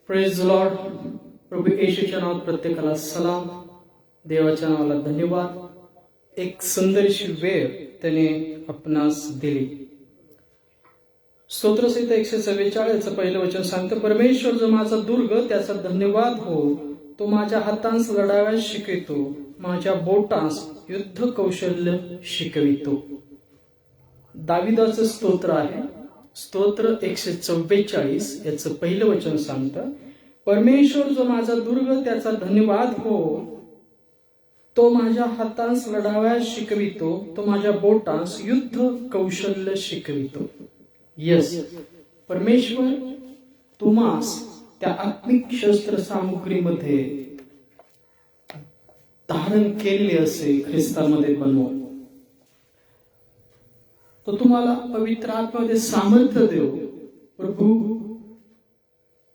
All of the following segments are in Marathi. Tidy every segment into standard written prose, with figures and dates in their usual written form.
Praise Lord. प्रभू येशूच्या नावात प्रत्येकाला सलाम. देवाच्या नावाला धन्यवाद. एक सुंदरशी वेळ त्याने आपणास दिली. स्तोत्रसहित 144 पहिलं वचन सांगतं, परमेश्वर जो माझा दुर्ग त्याचा धन्यवाद हो. तो माझ्या हातांस लढाव्यास शिकवितो, माझ्या बोटांस युद्ध कौशल्य शिकवितो. दाविदाचं स्तोत्र आहे. स्तोत्र 144 याचं पहिलं वचन सांगतं, परमेश्वर जो माझा दुर्ग त्याचा धन्यवाद हो. तो माझ्या हातांस लढाव्यास शिकवितो, तो माझ्या बोटांस युद्ध कौशल्य शिकवितो. यस, परमेश्वर तुम्हास त्या आत्मिक शस्त्र सामुग्रीमध्ये धारण केलेले असे ख्रिस्तामध्ये बनवो. तो तुम्हाला पवित्र आत्म्यामध्ये सामर्थ्य देव. प्रभू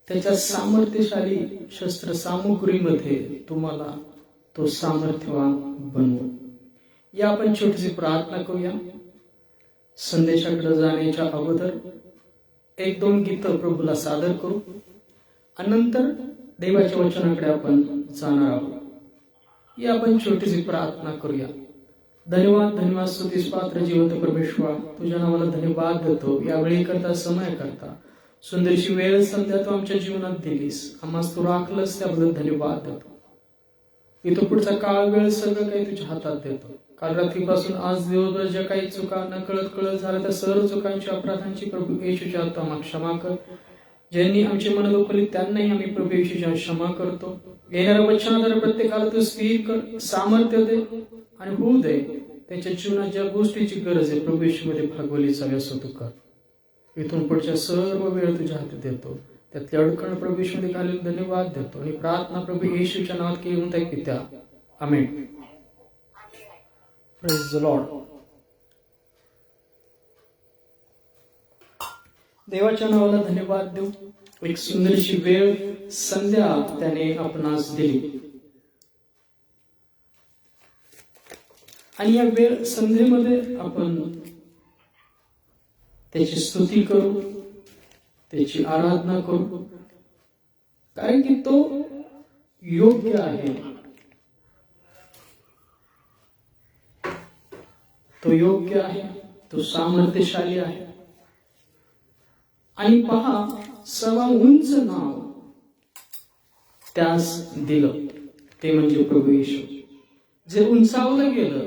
त्याच्या सामर्थ्यशाली शस्त्र सामुग्रीमध्ये तुम्हाला तो सामर्थ्यवान बनवो. या आपण छोटीशी प्रार्थना करूया. संदेशाकडे जाण्याच्या अगोदर 1-2 गीतं प्रभूला सादर करू आणि नंतर देवाच्या वचनाकडे आपण जाणार आहोत. या आपण छोटीशी प्रार्थना करूया. धन्यवाद, धन्यवाद, स्तुतीस पात्र जिवंत परमेश्वर, तुझ्या नावाला धन्यवाद देतो. यावेळी करता, समय करता सुंदरशी वेळ सध्या तू आमच्या जीवनात दिलीस, आम्हास तू राखलंस, त्याबद्दल धन्यवाद देतो. इथं पुढचा काळ वेळ सगळं काही तुझ्या हातात देतो. काल रात्रीपासून आज दिवसभर ज्या काही चुका न कळत झाल्या त्या सर्व चुकांची, अपराधांची प्रभू येशूच्या हात आम्हाला क्षमा कर. ज्यांनी आमची मन दुखवली त्यांनाही आम्ही प्रभू येशूच्या क्षमा करतो. येणाऱ्या वचनाद्वारे प्रत्येकाला तू स्थिर कर, सामर्थ्य दे आणि होऊ दे त्याच्या जीवनात ज्या गोष्टीची गरज आहे प्रभू येशूमध्ये भागवली जावी असं तू कर. इथून पुढच्या सर्व वेळ तुझ्या हातात देतो. त्यातल्या अडकण प्रभू येशूमध्ये घालून धन्यवाद देतो आणि प्रार्थना प्रभू येशूच्या नावात केली त्या पित्या, आमेन. Praise the Lord. देवाच्या नावाला धन्यवाद देऊ. एक सुंदरशी वेळ संध्या त्याने आपणास दिली आणि या वेळ संध्येमध्ये आपण त्याची स्तुती करू, त्याची आराधना करू, कारण की तो योग्य आहे. तो योग्य आहे, तो सामर्थ्यशाली आहे. आणि पहा, सर्वात उंच नाव त्यास दिलं ते म्हणजे प्रभू येशू. जे उंचावलं गेलं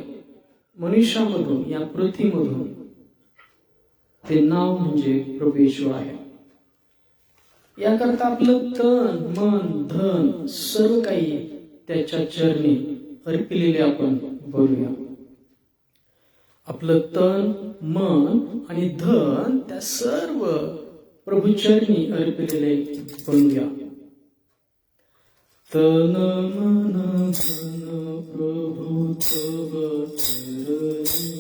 मनुष्यामधून, या पृथ्वीमधून, ते नाव म्हणजे प्रभू येशू आहे. याकरता आपलं तन, मन, धन सर्व काही त्याच्या चरणी अर्पिलेले आपण बोलूया. आपलं तन, मन आणि धन त्या सर्व प्रभू चरणी अर्पिलेले बनूया. तन मन धन प्रभु तव चरणी,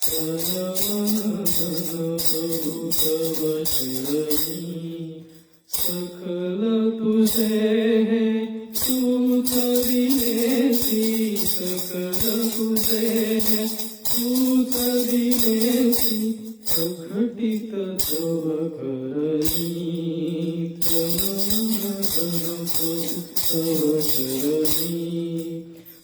तन मन धन प्रभु तव चरणी, सकल तुझे तूच दिलेसी, सकल तुझे तूच दिलेसी, प्रकटित तव करणी, तन मन धन प्रभु तव चरणी.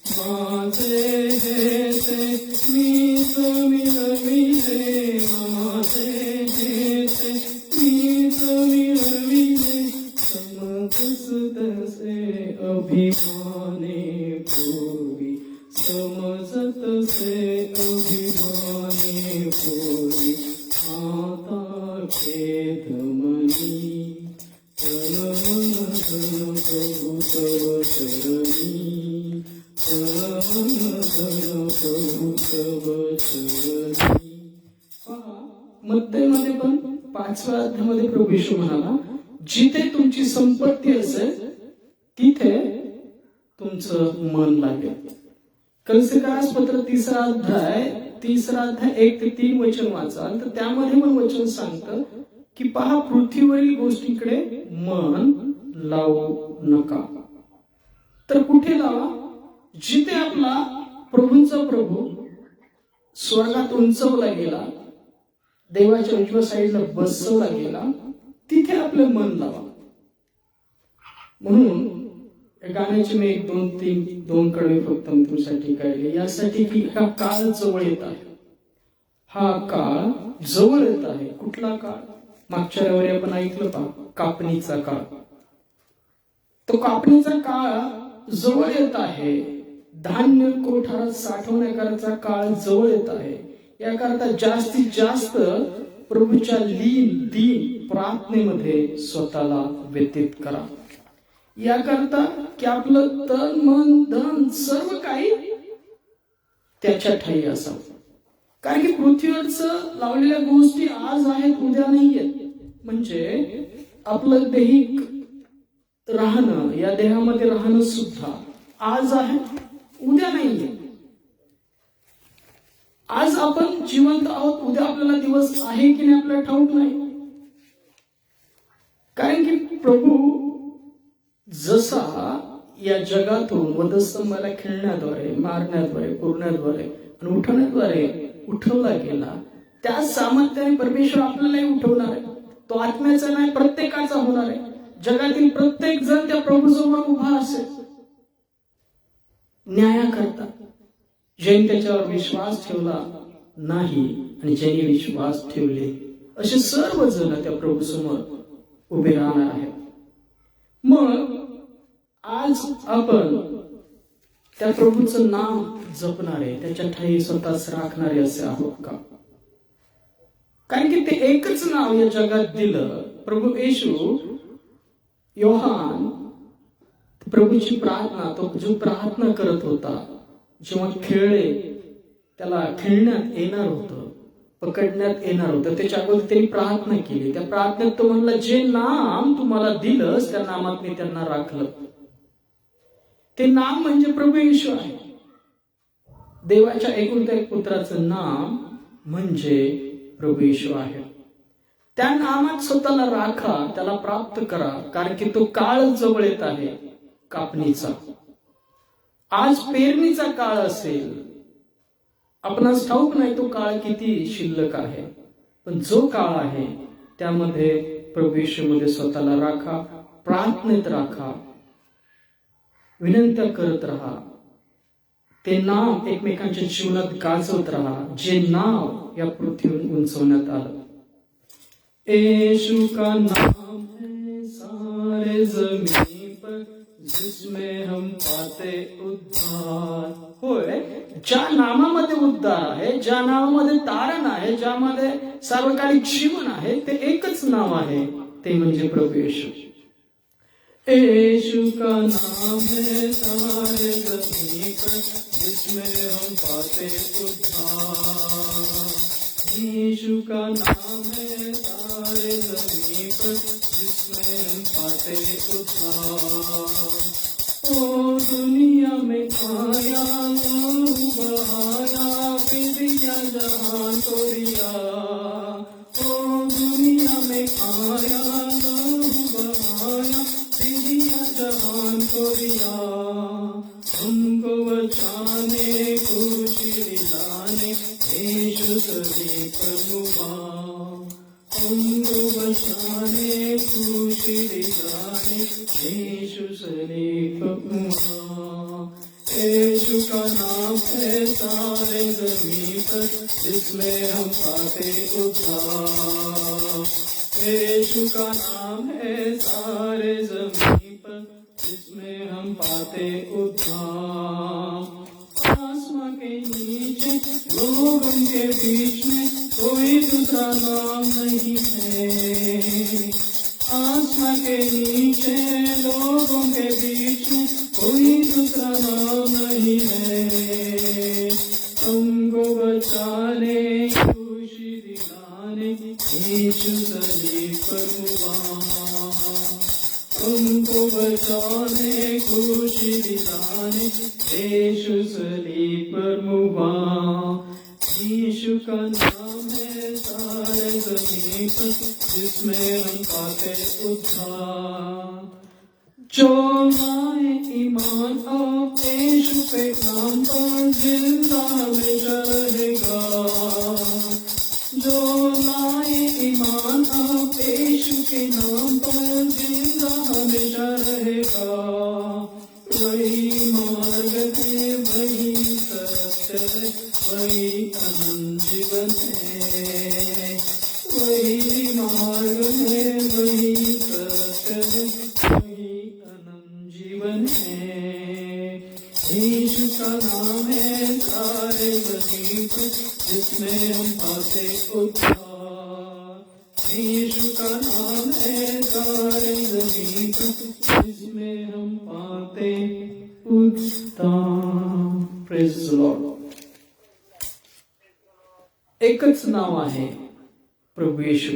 माझे हे ते मीच मिळविले, माझे हे ते मीच मिळविले, समजस तसे अभिमाने पूर्वी, समजत से अभिमाने पूर्वी, आता खेद मनी, तन मन धन प्रभु तव चरणी, तन मन धन प्रभु तव चरणी. मत्तेमध्ये पण 5व्या अध्यायामध्ये प्रभू येशू म्हणाला, जिथे तुमची संपत्ती असेल तिथे तुमचं मन लागेल. कलसीकारास पत्र 3रा अध्याय 1-3 वचन वाचाल तर त्यामध्ये पण वचन सांगतं की पहा, पृथ्वीवरील गोष्टींकडे मन लावू नका. तर कुठे लावा? जिथे आपला प्रभूंचा प्रभू स्वर्गात उंचवला गेला, देवाच्या उजव्या साईडला बसवला गेला, तिथे आपलं मन लावा. म्हणून या गाण्याचे मी दोन कडवे फक्त तुमच्यासाठी गायले, यासाठी की हा काळ जवळ येत आहे. हा काळ जवळ येत आहे. कुठला काळ? मागच्या रविवारी आपण ऐकलं पहा, कापणीचा काळ. तो कापणीचा काळ जवळ येत आहे. धान्य कोठारात साठवण्याकरता काळ जवळ येत आहे. याकरता जास्तीत जास्त प्रभूच्या दीन प्रार्थनेमध्ये स्वतःला व्यतीत करा. याकरता की आपलं तन मन धन सर्व काही त्याच्या ठाई असावं. कारण की पृथ्वीवरचं लावलेल्या गोष्टी आज आहेत, उद्या नाहीयेत. म्हणजे आपलं दैहिक राहणं, या देहामध्ये राहणं सुद्धा आज आहे, उद्या नाहीये. आज आपण जिवंत आहोत, उद्या आपल्याला दिवस आहे की नाही आपल्याला ठाऊक नाही. कारण की प्रभू जसा या जगातून वधस्तंभाला खेळण्याद्वारे, मारण्याद्वारे, पुरण्याद्वारे आणि उठवण्याद्वारे उठवला गेला, त्या सामर्थ्याने परमेश्वर आपल्यालाही उठवणार आहे. तो आत्म्याचा नाही, प्रत्येकाचा होणार आहे. जगातील प्रत्येक जण त्या प्रभूजवळ उभा असेल न्यायाकरता. ज्यांनी त्याच्यावर विश्वास ठेवला नाही आणि ज्यांनी विश्वास ठेवले, असे सर्व जण त्या प्रभूसमोर उभे राहणार आहेत. मग आज आपण त्या प्रभूचं नाम जपणारे, त्याच्या ठाई स्वतःच राखणारे असे आहोत का? कारण की ते एकच नाव या जगात दिलं. प्रभू येशू, योहान प्रभूची प्रार्थना, तो जो प्रार्थना करत होता, जेव्हा खेळले, त्याला खेळण्यात येणार होतं, पकडण्यात येणार होतं, त्याच्या अगोदर त्यांनी प्रार्थना केली. त्या प्रार्थनेत तो म्हणला, जे नाम तुम्हाला दिलंस त्या नामात मी त्यांना राखलं. ते नाम म्हणजे प्रभू येशू आहे. देवाच्या एकुलत्या एक पुत्राचं नाम म्हणजे प्रभू येशू आहे. त्या नामात स्वतःला राखा, त्याला प्राप्त करा. कारण की तो काळ जवळ येत आहे कापणीचा. आज पेरणीचा काळ असेल, आपणास ठाऊक नाही तो काळ किती शिल्लक आहे, पण जो काळ आहे त्यामध्ये प्रभू येशूमध्ये स्वतःला राखा, प्रार्थनेत राखा, विनंत्या करत राहा. ते नाव एकमेकांच्या जीवनात गाजवत राहा, जे नाव या पृथ्वीवर उंचवण्यात आलं. येशू का नाम है सारे जमीन पर, जिसमें हम पाते उद्धार. होय, ज्या नामामध्ये उद्धार आहे, ज्या नामामध्ये तारण आहे, ज्यामध्ये सार्वकालिक जीवन आहे, ते एकच नाव आहे, ते म्हणजे प्रभू येशू. येशू का नाम है सारे जमीन पर, जिसमें हम पाते उद्धार. येशू का नाम है सारे जमीन पर, जिसमें हम पाते उद्धार. ओ दुनिया में आया, लहू बहाया, फिर दिया जहान को दिया. ओ दुनिया में आया, लहू बहाया, फिर दिया जहान को दिया. हमको बचाने, खुशी दिलाने, येशू सभी पर हुआ. हमको बचाने, खुशी दिलाने, येशू सभी पर हुआ. येशू का नाम है सारे जमीन पर, जिसमें हम पाते उद्धार. येशू का नाम है सारे जमीन पर, जिसमें हम पाते उद्धार. आसमां के नीचे, लोगों के बीच में कोई दूसरा नाम नहीं है. आसमां के नीचे, लोगों के बीच में कोई दूसरा नाम नहीं है. हमको बचाने, खुशी दिलाने, येशू सलीब पर हुआ. हमको बचाने, खुशी दिलाने, येशू सलीब पर हुआ. येशू का नाम है सारे जमीन पर, जिसमें हम पाते उद्धार. जो लाए ईमान आप येशू पे नाम पर, जिंदा हमेशा रहेगा. जो लाए ईमान आप येशू के नाम पर जिंदा हमेशा रहेगा। वही मार्ग है, वही सत्य है, वही अनंत जीवन है। वही मार्ग है, वही सत्य है, वही अनंत जीवन है। यीशु का नाम है सारे जमीन पर, जिसमें हम पाते उद्धार। यीशु का नाम है सारे जमीन पर, जिसमें हम पाते उद्धार। Praise the Lord. एकच नाव आहे प्रभू येशू।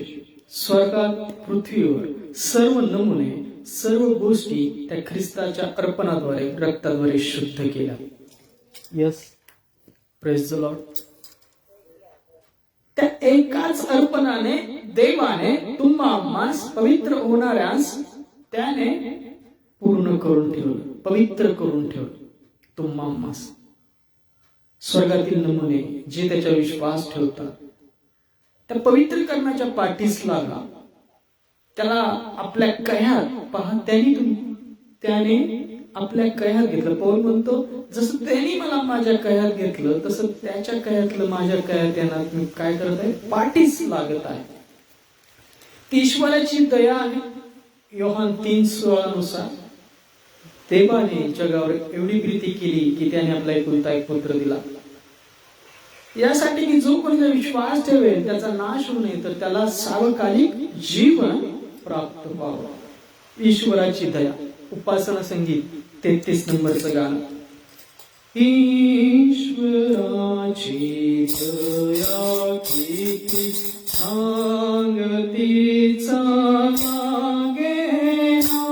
स्वर्गात पृथ्वीवर सर्व नमुने, सर्व गोष्टी त्या ख्रिस्ताच्या अर्पणाद्वारे, रक्ताद्वारे शुद्ध केल्या। Yes, praise the Lord. त्या एकाच अर्पणाने देवाने तुम्हास पवित्र होणाऱ्यास त्याने पूर्ण करून ठेवलं, पवित्र करून ठेवलं तुम्हास। स्वर्गातील नमुने जे त्याच्या विश्वास ठेवतात त्या पवित्र करण्याच्या पाठीस लागा। त्याला आपल्या कह्यात पहा, त्याने आपल्या कह्यात घेतलं। पौल म्हणतो, जसं त्यांनी मला माझ्या कह्यात घेतलं तसं त्याच्या कह्यातलं माझ्या कह्यात येणार मी काय करत आहे, पाठीस लागत आहे। ती ईश्वराची दया आहे। योहान 3:16 नुसार देवाने जगावर एवढी प्रीती केली की त्याने आपला एकुलता एक पुत्र दिला, यासाठी की जो कोणी विश्वास ठेवेल त्याचा नाश होऊ नये, तर त्याला सार्वकालिक जीवन प्राप्त व्हावं। ईश्वराची दया। उपासना संगीत 33 नंबरचं गाणं। ईश्वराची दया किती सांगतीचा लागेना,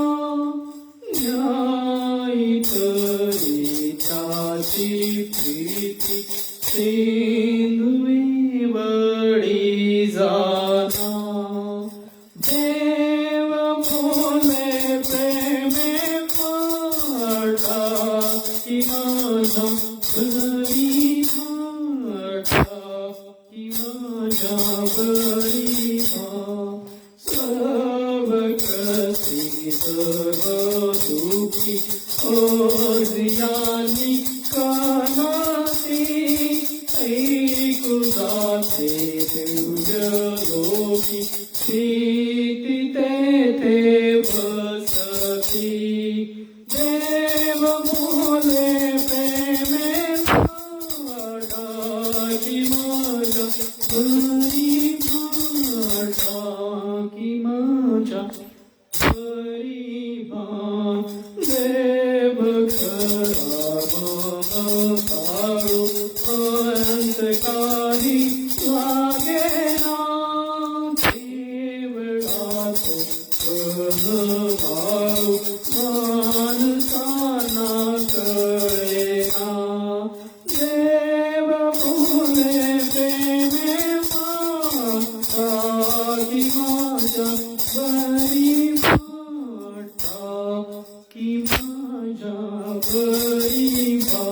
न्यायी तरी त्याची प्रीती सिंधुवी बळी जाना। देव बोले प्रेमे पाटा, की माझा बळी पाटा, की माझा बळी पा। सर्व कसी सर्व दुखी ओझियानी कानाती, ऐकू जाते दिव्य लोकी, प्रीती तेथे बसती। देव बोले प्रेमे पाटा, की माझ्या बळी पाटा, की माझ्या बळी पा। देव खरा काळू अंत काही लागेना, केवळा तो भाऊ माणसांना कळेना। देव बोले प्रेमे पाटा, की माझ्या बळी पाटा, की माझ्या बळी पा।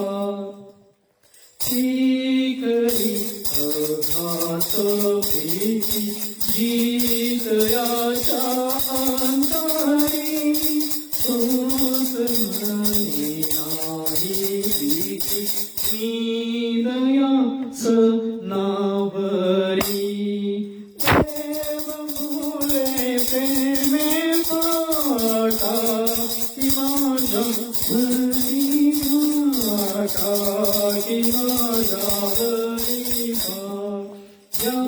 करी अघात भीती जीत याच्या अंतरी, तोच मनी नाही भीती दयाच नावरी। देव बोले प्रेमे पाटा, की माझ्या बळी पाटा, की माझ्या बळी पा। या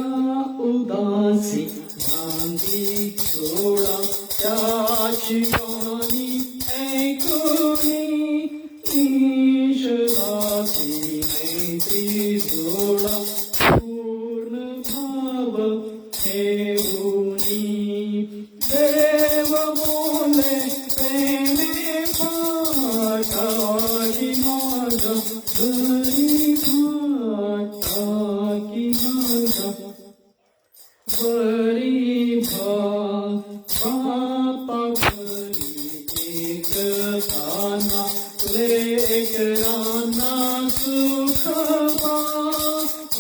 उदासी भांगी सोडा, त्याची वाणी ऐकूनी, ईश्वराची मैत्री जोडा, पूर्ण भाव ठेवूनी। देव बोले प्रेमे पाटा, की माझ्या बळी पाटा, की माझ्या बळी पा। बापा घरी एक ताना, लेकरांना सुख पा।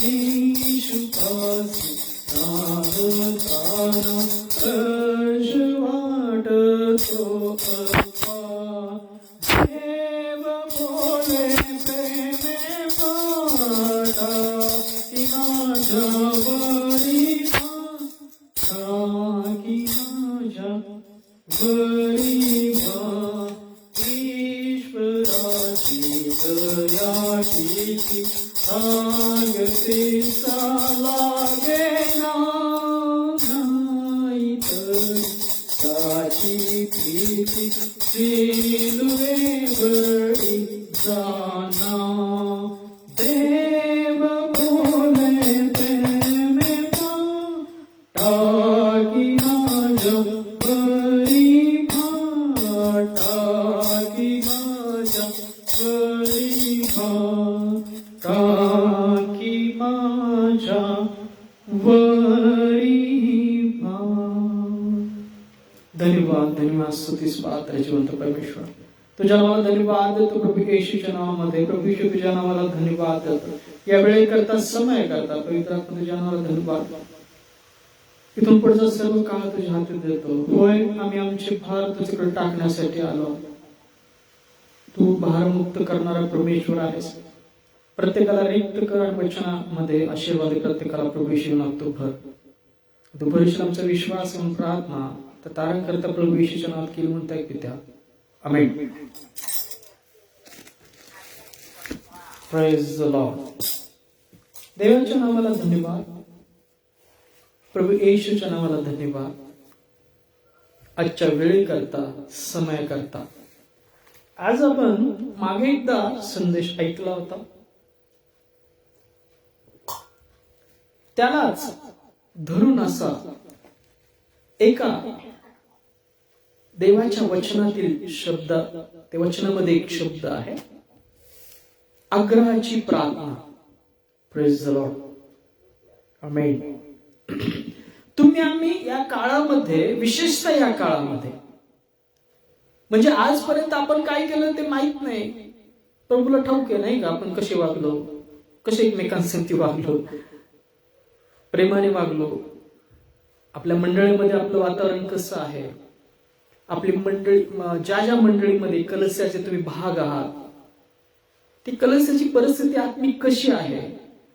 ईशु पासी राहताना वरी ईश्वराची दया किती सांगते लागेना नाही तरी साची प्रीती सिलुवे वरी जाना देव बोले प्रेमे टाकी माझ्या वरी टाकी माझ्या वरी टाकी माझ्या वरी. धन्यवाद धन्यवाद स्तुतीस पात्र जिवंत परमेश्वर, तुझ्या नावाला धन्यवाद देतो प्रभू येशूच्या नावामध्ये. प्रभू येशू तुझ्या नावाला धन्यवाद देतो, या वेळे करता समय करता पवित्र आत्मा तुझ्या नावाला धन्यवाद. इथून पुढचा सर्व काळ तुझ्या हातात देतो. होय, आम्ही आमचे भार तुझ्याकडे टाकण्यासाठी आलो. तू भारमुक्त करणारा परमेश्वर आहेस. प्रत्येकाला रिक्त कर आणि वचनामध्ये आशीर्वाद प्रत्येकाला प्रभू येशू लागतो भर. तू भरशील आमचा विश्वास म्हणून प्रार्थना तर तारण करता प्रभू येशूच्या नावात केली म्हणताय पित्या, आमेन. Praise the Lord. देवाच्या नावाला धन्यवाद, प्रभू येशूच्या नावाला धन्यवाद. आजच्या वेळी करता समय करता आज आपण मागे एकदा संदेश ऐकला होता, त्यालाच धरून असा एका देवाच्या वचनातील शब्द, ते वचनामध्ये एक शब्द आहे, आग्रहाची प्रार्थना. प्रेज द लॉर्ड, आमेन. तुम्ही आम्ही या काळामध्ये, विशेषतः या काळामध्ये, म्हणजे आजपर्यंत आपण काय केलं ते माहित नाही, प्रभूला ठाऊक आहे नाही का, आपण कसे वागलो, कसे एकमेकांसाठी वागलो, प्रेमाने वागलो, आपल्या मंडळीमध्ये आपलं वातावरण कसं आहे, आपली मंडळी, ज्या ज्या मंडळीमध्ये कलस्याचे तुम्ही भाग आहात, ती कलस्याची परिस्थिती आत्मिक कशी आहे,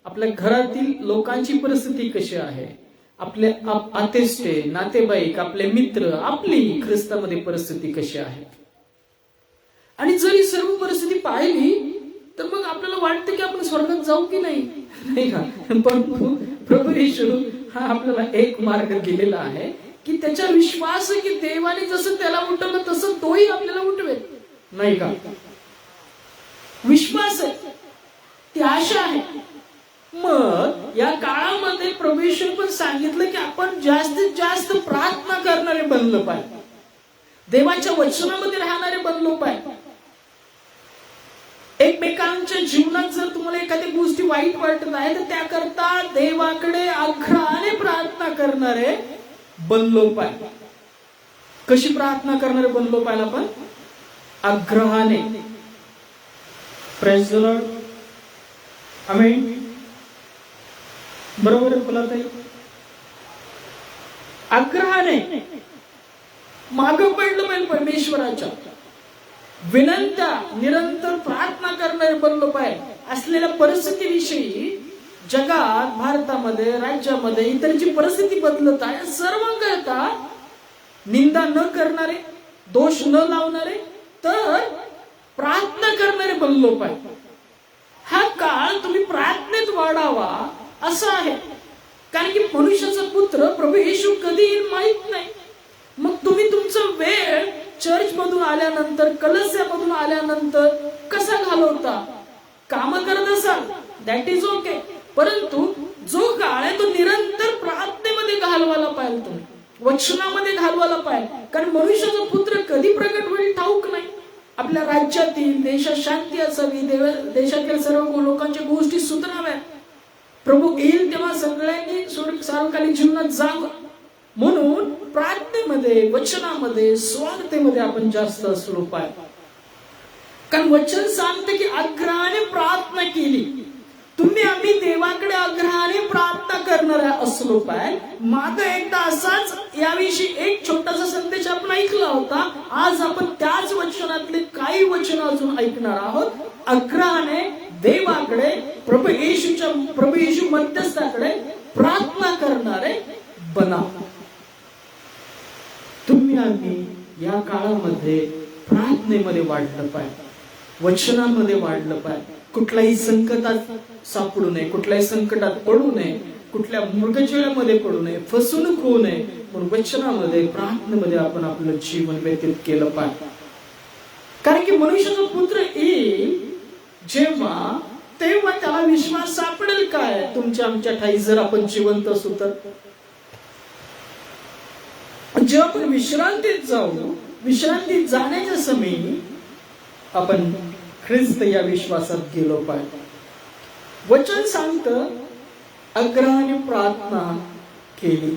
आपल्या घरातील लोकांची परिस्थिती कशी आहे, आपले आतेष्टे, नातेवाईक, आपले मित्र, आपली ख्रिस्तामध्ये परिस्थिती कशी आहे. आणि जर ही सर्व परिस्थिती पाहिली तर मग आपल्याला वाटतं की आपण स्वर्गात जाऊ की नाही, नाही का. परंतु प्रभू येशू हा आपल्याला एक मार्ग गेलेला आहे की त्याच्या विश्वास आहे की देवाने जसं त्याला उठवलं तसं तोही आपल्याला उठवेल, नाही का. विश्वास आहे, ती आशा आहे. मग या काळामध्ये प्रभू येशूने पण सांगितलं की आपण जास्तीत जास्त प्रार्थना करणारे बनलो पाहिजे, देवाच्या वचनामध्ये राहणारे बनलो पाहिजे. एकमेकांच्या जीवनात जर तुम्हाला एखादी गोष्टी वाईट वाटत आहे तर त्याकरता देवाकडे आग्रहाने प्रार्थना करणारे बनलो पाहिजे. कशी प्रार्थना करणारे बनलो पाहिजे आपण? आग्रहाने. प्रेज द लॉर्ड, आमेन. बरोबर आहे बोला ताई. आग्रहाने मागं पडलं पाहिजे परमेश्वराच्या. विनंत्या निरंतर प्रार्थना करणारे बनलो पाहिजे. असलेल्या परिस्थितीविषयी जगात, भारतामध्ये, राज्यामध्ये इतर जी परिस्थिती बदलत आहे सर्व करता निंदा न करणारे, दोष न लावणारे, तर प्रार्थना करणारे बनलो पाहिजे. हा काळ तुम्ही प्रार्थनेत वाढावा असं आहे. कारण की मनुष्याचा पुत्र प्रभू येशू कधी येईल माहित नाही. मग तुम्ही तुमचा वेळ चर्च मधून आल्यानंतर, कलस्यामधून आल्यानंतर कसा घालवता? काम करत असाल, दॅट इज ओके. परंतु जो काळ आहे तो निरंतर प्रार्थनेमध्ये घालवायला पाहिजे, तुम्ही वचनामध्ये घालवायला पाहिजे. कारण मनुष्याचा पुत्र कधी प्रकट होईल ठाऊक नाही. आपल्या राज्यातील, देशात शांती असावी, देशातील सर्व लोकांच्या गोष्टी सुधाराव्यात. प्रभू येईल तेव्हा सगळ्यांनी सार्वकालिक जीवनात जावं. म्हणून प्रार्थनेमध्ये, वचनामध्ये, स्वार्थतेमध्ये आपण जास्त असलो पाहिजे. कारण वचन सांगते की आग्रहाने प्रार्थना केली. तुम्ही आम्ही देवाकडे आग्रहाने प्रार्थना करणाऱ्या असलो पाहिजे. मागं एकदा असाच याविषयी एक छोटासा संदेश आपण ऐकला होता. आज आपण त्याच वचनातले काही वचन अजून ऐकणार आहोत. आग्रहाने देवाकडे, प्रभू येशू मध्यस्थाकडे प्रार्थना करणारे बना. तुम्ही तुम्ही आम्ही या काळामध्ये प्रार्थनेमध्ये वाढलं पाहिजे, वचनामध्ये वाढलं पाहिजे, कुठल्याही संकटात सापडू नये, कुठल्याही संकटात पडू नये, कुठल्या मृगजळामध्ये पडू नये, फसवणूक होऊ नये, पण वचनामध्ये प्रार्थनेमध्ये आपण आपलं जीवन व्यतीत केलं पाहिजे. कारण की मनुष्याचा पुत्र येईल जेव्हा, तेव्हा त्याला विश्वास सापडेल काय तुमच्या आमच्या ठाई जर आपण जिवंत असू तर. जेव्हा आपण विश्रांतीत जाऊ, विश्रांतीत जाण्याच्या समयी आपण ख्रिस्त या विश्वासात गेलो पाहिजे. वचन सांगतं आग्रहाने प्रार्थना केली.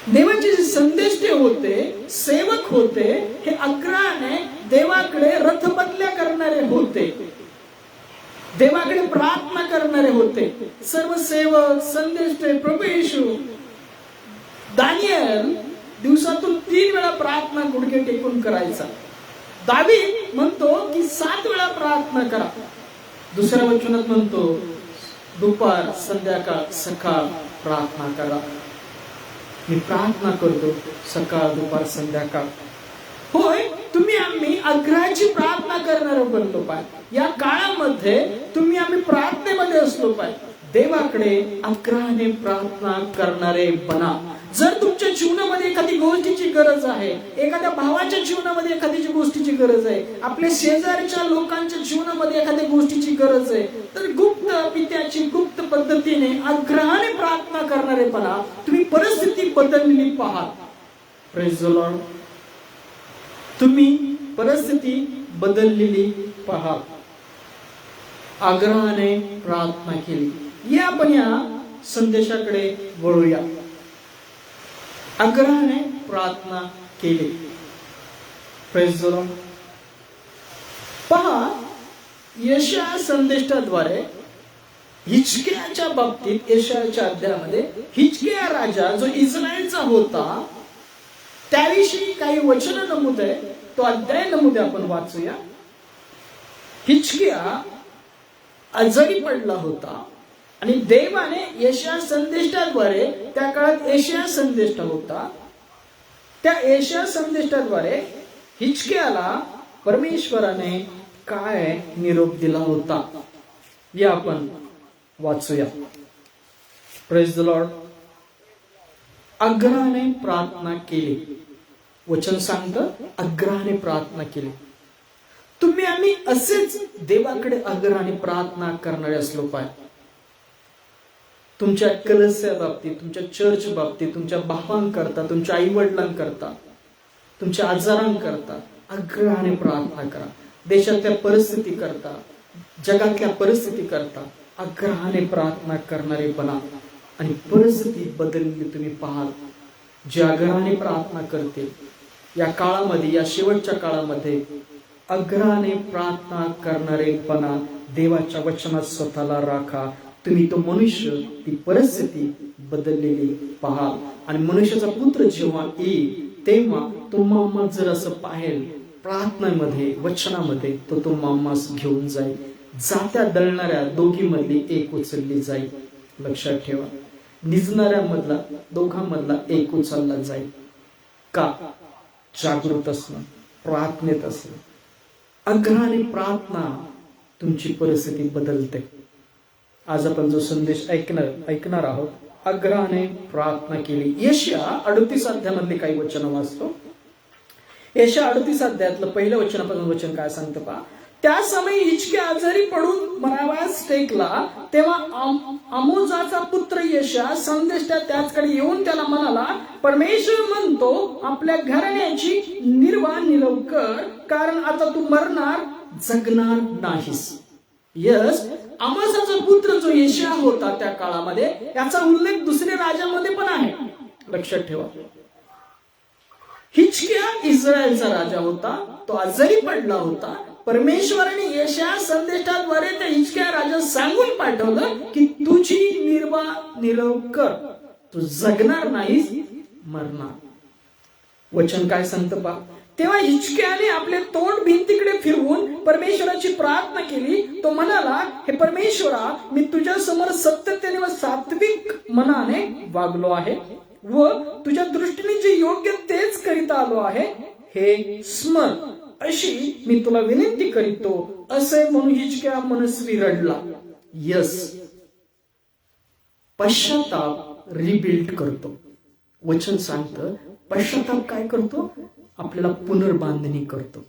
देवाचे जे संदेष्टे होते, सेवक होते, हे आग्रहाने देवाकडे रथबदल्या करणारे होते, देवाकडे प्रार्थना करणारे होते. सर्व सेवक, संदेष्टे, प्रभू येशू, दानियल दिवसातून 3 वेळा प्रार्थना गुडघे टेकून करायचा. दावीद म्हणतो की 7 वेळा प्रार्थना करा. दुसऱ्या वचनात म्हणतो दुपार, संध्याकाळ, सकाळ प्रार्थना करा. मी प्रार्थना करतो सकाळ, दुपार, संध्याकाळ. होय, तुम्ही आम्ही आग्रहाची प्रार्थना करणारे बनलो पाहिजे. या काळामध्ये तुम्ही आम्ही प्रार्थनेमध्ये असलो पाहिजे. देवाकडे आग्रहाने प्रार्थना करणारे बना. जर तुमच्या जीवनामध्ये एखादी गोष्टीची गरज आहे, एखाद्या भावाच्या जीवनामध्ये एखादी गोष्टीची गरज आहे, आपल्या शेजारच्या लोकांच्या जीवनामध्ये एखाद्या गोष्टीची गरज आहे, तर गुप्त पित्याची गुप्त पद्धतीने आग्रहाने प्रार्थना करणारे बना. तुम्ही परिस्थिती बदललेली पहा. Praise the Lord. तुम्ही परिस्थिती बदललेली पहा. आग्रहाने प्रार्थना केली. या आपण या संदेशाकडे वळूया. आग्रहाने प्रार्थना केली. Praise the Lord. पहा, यशाया संदेशाद्वारे हिजकियाच्या बाबतीत, यशायाच्या अध्यायामध्ये हिजकिया राजा जो इस्रायलचा होता त्याविषयी काही वचन नमूद आहे. तो अध्याय नमूद आपण वाचूया. हिजकिया आजारी पडला होता आणि देवाने यशाया संदेशाद्वारे, त्या काळात यशाया संदेश होता, त्या यशाया संदेशाद्वारे हिजकियाला परमेश्वराने काय निरोप दिला होता या आपण वाचूया. Praise the Lord. आग्रहाने प्रार्थना केली. वचन सांगतं आग्रहाने प्रार्थना केली. तुम्ही आम्ही असेच देवाकडे आग्रहाने प्रार्थना करणारे असलो पाहिजे. तुमच्या कलस्या बाबतीत, तुमच्या चर्च बाबतीत, तुमच्या बापांकरता, तुमच्या आई वडिलांकरता, तुमच्या आजारांकरता आग्रहाने प्रार्थना करा. देशातल्या परिस्थिती करता, जगातल्या परिस्थिती करता आग्रहाने प्रार्थना करणारे बना आणि परिस्थिती बदलली तुम्ही पाहाल. जे आग्रहाने प्रार्थना करते या काळामध्ये, या शेवटच्या काळामध्ये आग्रहाने प्रार्थना करणारे बना. देवाच्या वचनात स्वतःला राखा. तुम्ही तो मनुष्य, ती परिस्थिती बदललेली पाहाल. आणि मनुष्याचा पुत्र जेव्हा येईल तेव्हा तो मामा जर असं पाहेल प्रार्थनेमध्ये, वचनामध्ये, तो मामास घेऊन जाईल. जात्या दळणाऱ्या दोघीमधली एक उचलली जाईल. लक्षात ठेवा, निजणाऱ्या मधला, दोघांमधला एक उचलला जाईल. का? जागृत असणं, प्रार्थनेत असणं. आग्रहाने प्रार्थना तुमची परिस्थिती बदलते. आज आपण जो संदेश ऐकणार आहोत, आग्रहाने प्रार्थना केली. यशाया 38 अध्यायामधले काही वचन वाचतो. यशाया 38 अध्यायातलं पहिलं वचनापासून वचन काय सांगतं पहा. त्या समयी हिजकिया आजारी पडून मराव्यास टेकला, तेव्हा आमोजाचा पुत्र यशाया संदेष्टा त्याचकडे येऊन त्याला म्हणाला, परमेश्वर म्हणतो आपल्या घराण्याची निर्वाह कर, कारण आता तू मरणार, जगणार नाहीस. यस, आमोजाचा पुत्र जो यशाया होता त्या काळामध्ये, याचा उल्लेख दुसऱ्या राजामध्ये पण आहे. लक्षात ठेवा, हिजकिया इस्रायलचा राजा होता. तो आजारी पडला होता. परमेश्वराने यशाया संदेशाद्वारे त्या हिजकिया राजा सांगून पाठवलं की तुझी निर्वाह कर, तू जगणार नाहीस, मरणार. वचन काय सांगतं पहा. तेव्हा हिजकियाने आपले तोंड भिंतीकडे फिरवून परमेश्वराची प्रार्थना केली. तो म्हणाला, हे परमेश्वरा, मी तुझ्या समोर सत्यतेने व सात्विक मनाने वागलो आहे. व तुझ्या दृष्टीने जे योग्य तेच करीत आलो आहे हे स्मर, अशी मी तुला विनंती करीतो, असे म्हणून हिजकिया मनस्वी रडला. यस, पश्चाताप रिबिल्ड करतो. वचन सांगतं पश्चाताप काय करतो? आपल्याला पुनर्बांधणी करतो.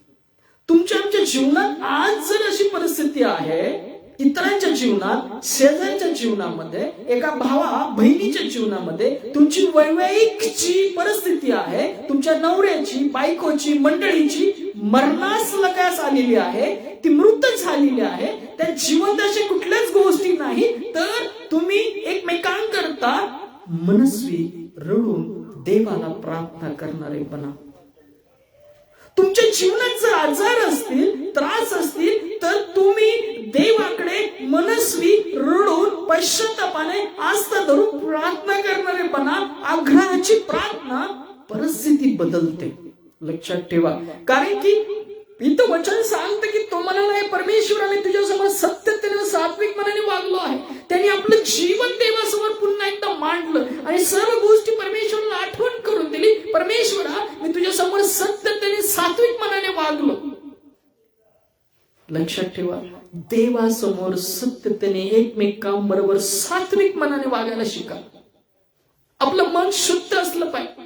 तुमच्या आमच्या जीवनात आज जर अशी परिस्थिती आहे, इतरांच्या जीवनात, शेजारच्या जीवनामध्ये, एका भावा बहिणीच्या जीवनामध्ये तुमची वैवाहिक जी परिस्थिती आहे, तुमच्या नवऱ्याची, बायकोची, मंडळीची मरणास लगास आलेली आहे, ती मृत झालेली आहे, त्या जिवंत अशा कुठल्याच गोष्टी नाही, तर तुम्ही एकमेकांकरता मनस्वी रडून देवाला प्रार्थना करणारे बना. तुमच्या जीवनात जर आजार असतील, त्रास असतील, तर तुम्ही देवाकडे मनस्वी रडून पश्चातापाने आस्था धरून प्रार्थना करणारे बना. आग्रहाची प्रार्थना परिस्थिती बदलते, लक्षात ठेवा. कारण की इथं वचन सांगतं की तो म्हणाला, परमेश्वराने तुझ्यासमोर सत्यतेने सात्विक मनाने वागलो आहे. त्यांनी आपलं जीवन देवासमोर पुन्हा एकदा मांडलं आणि सर्व गोष्टी परमेश्वराला आठवण करून दिली. परमेश्वरा, मी तुझ्यासमोर सत्यतेने सात्विक मनाने वागलो. लक्षात ठेवा, देवासमोर सत्यतेने एकमेकांबरोबर सात्विक मनाने वागायला शिका. आपलं मन शुद्ध असलं पाहिजे.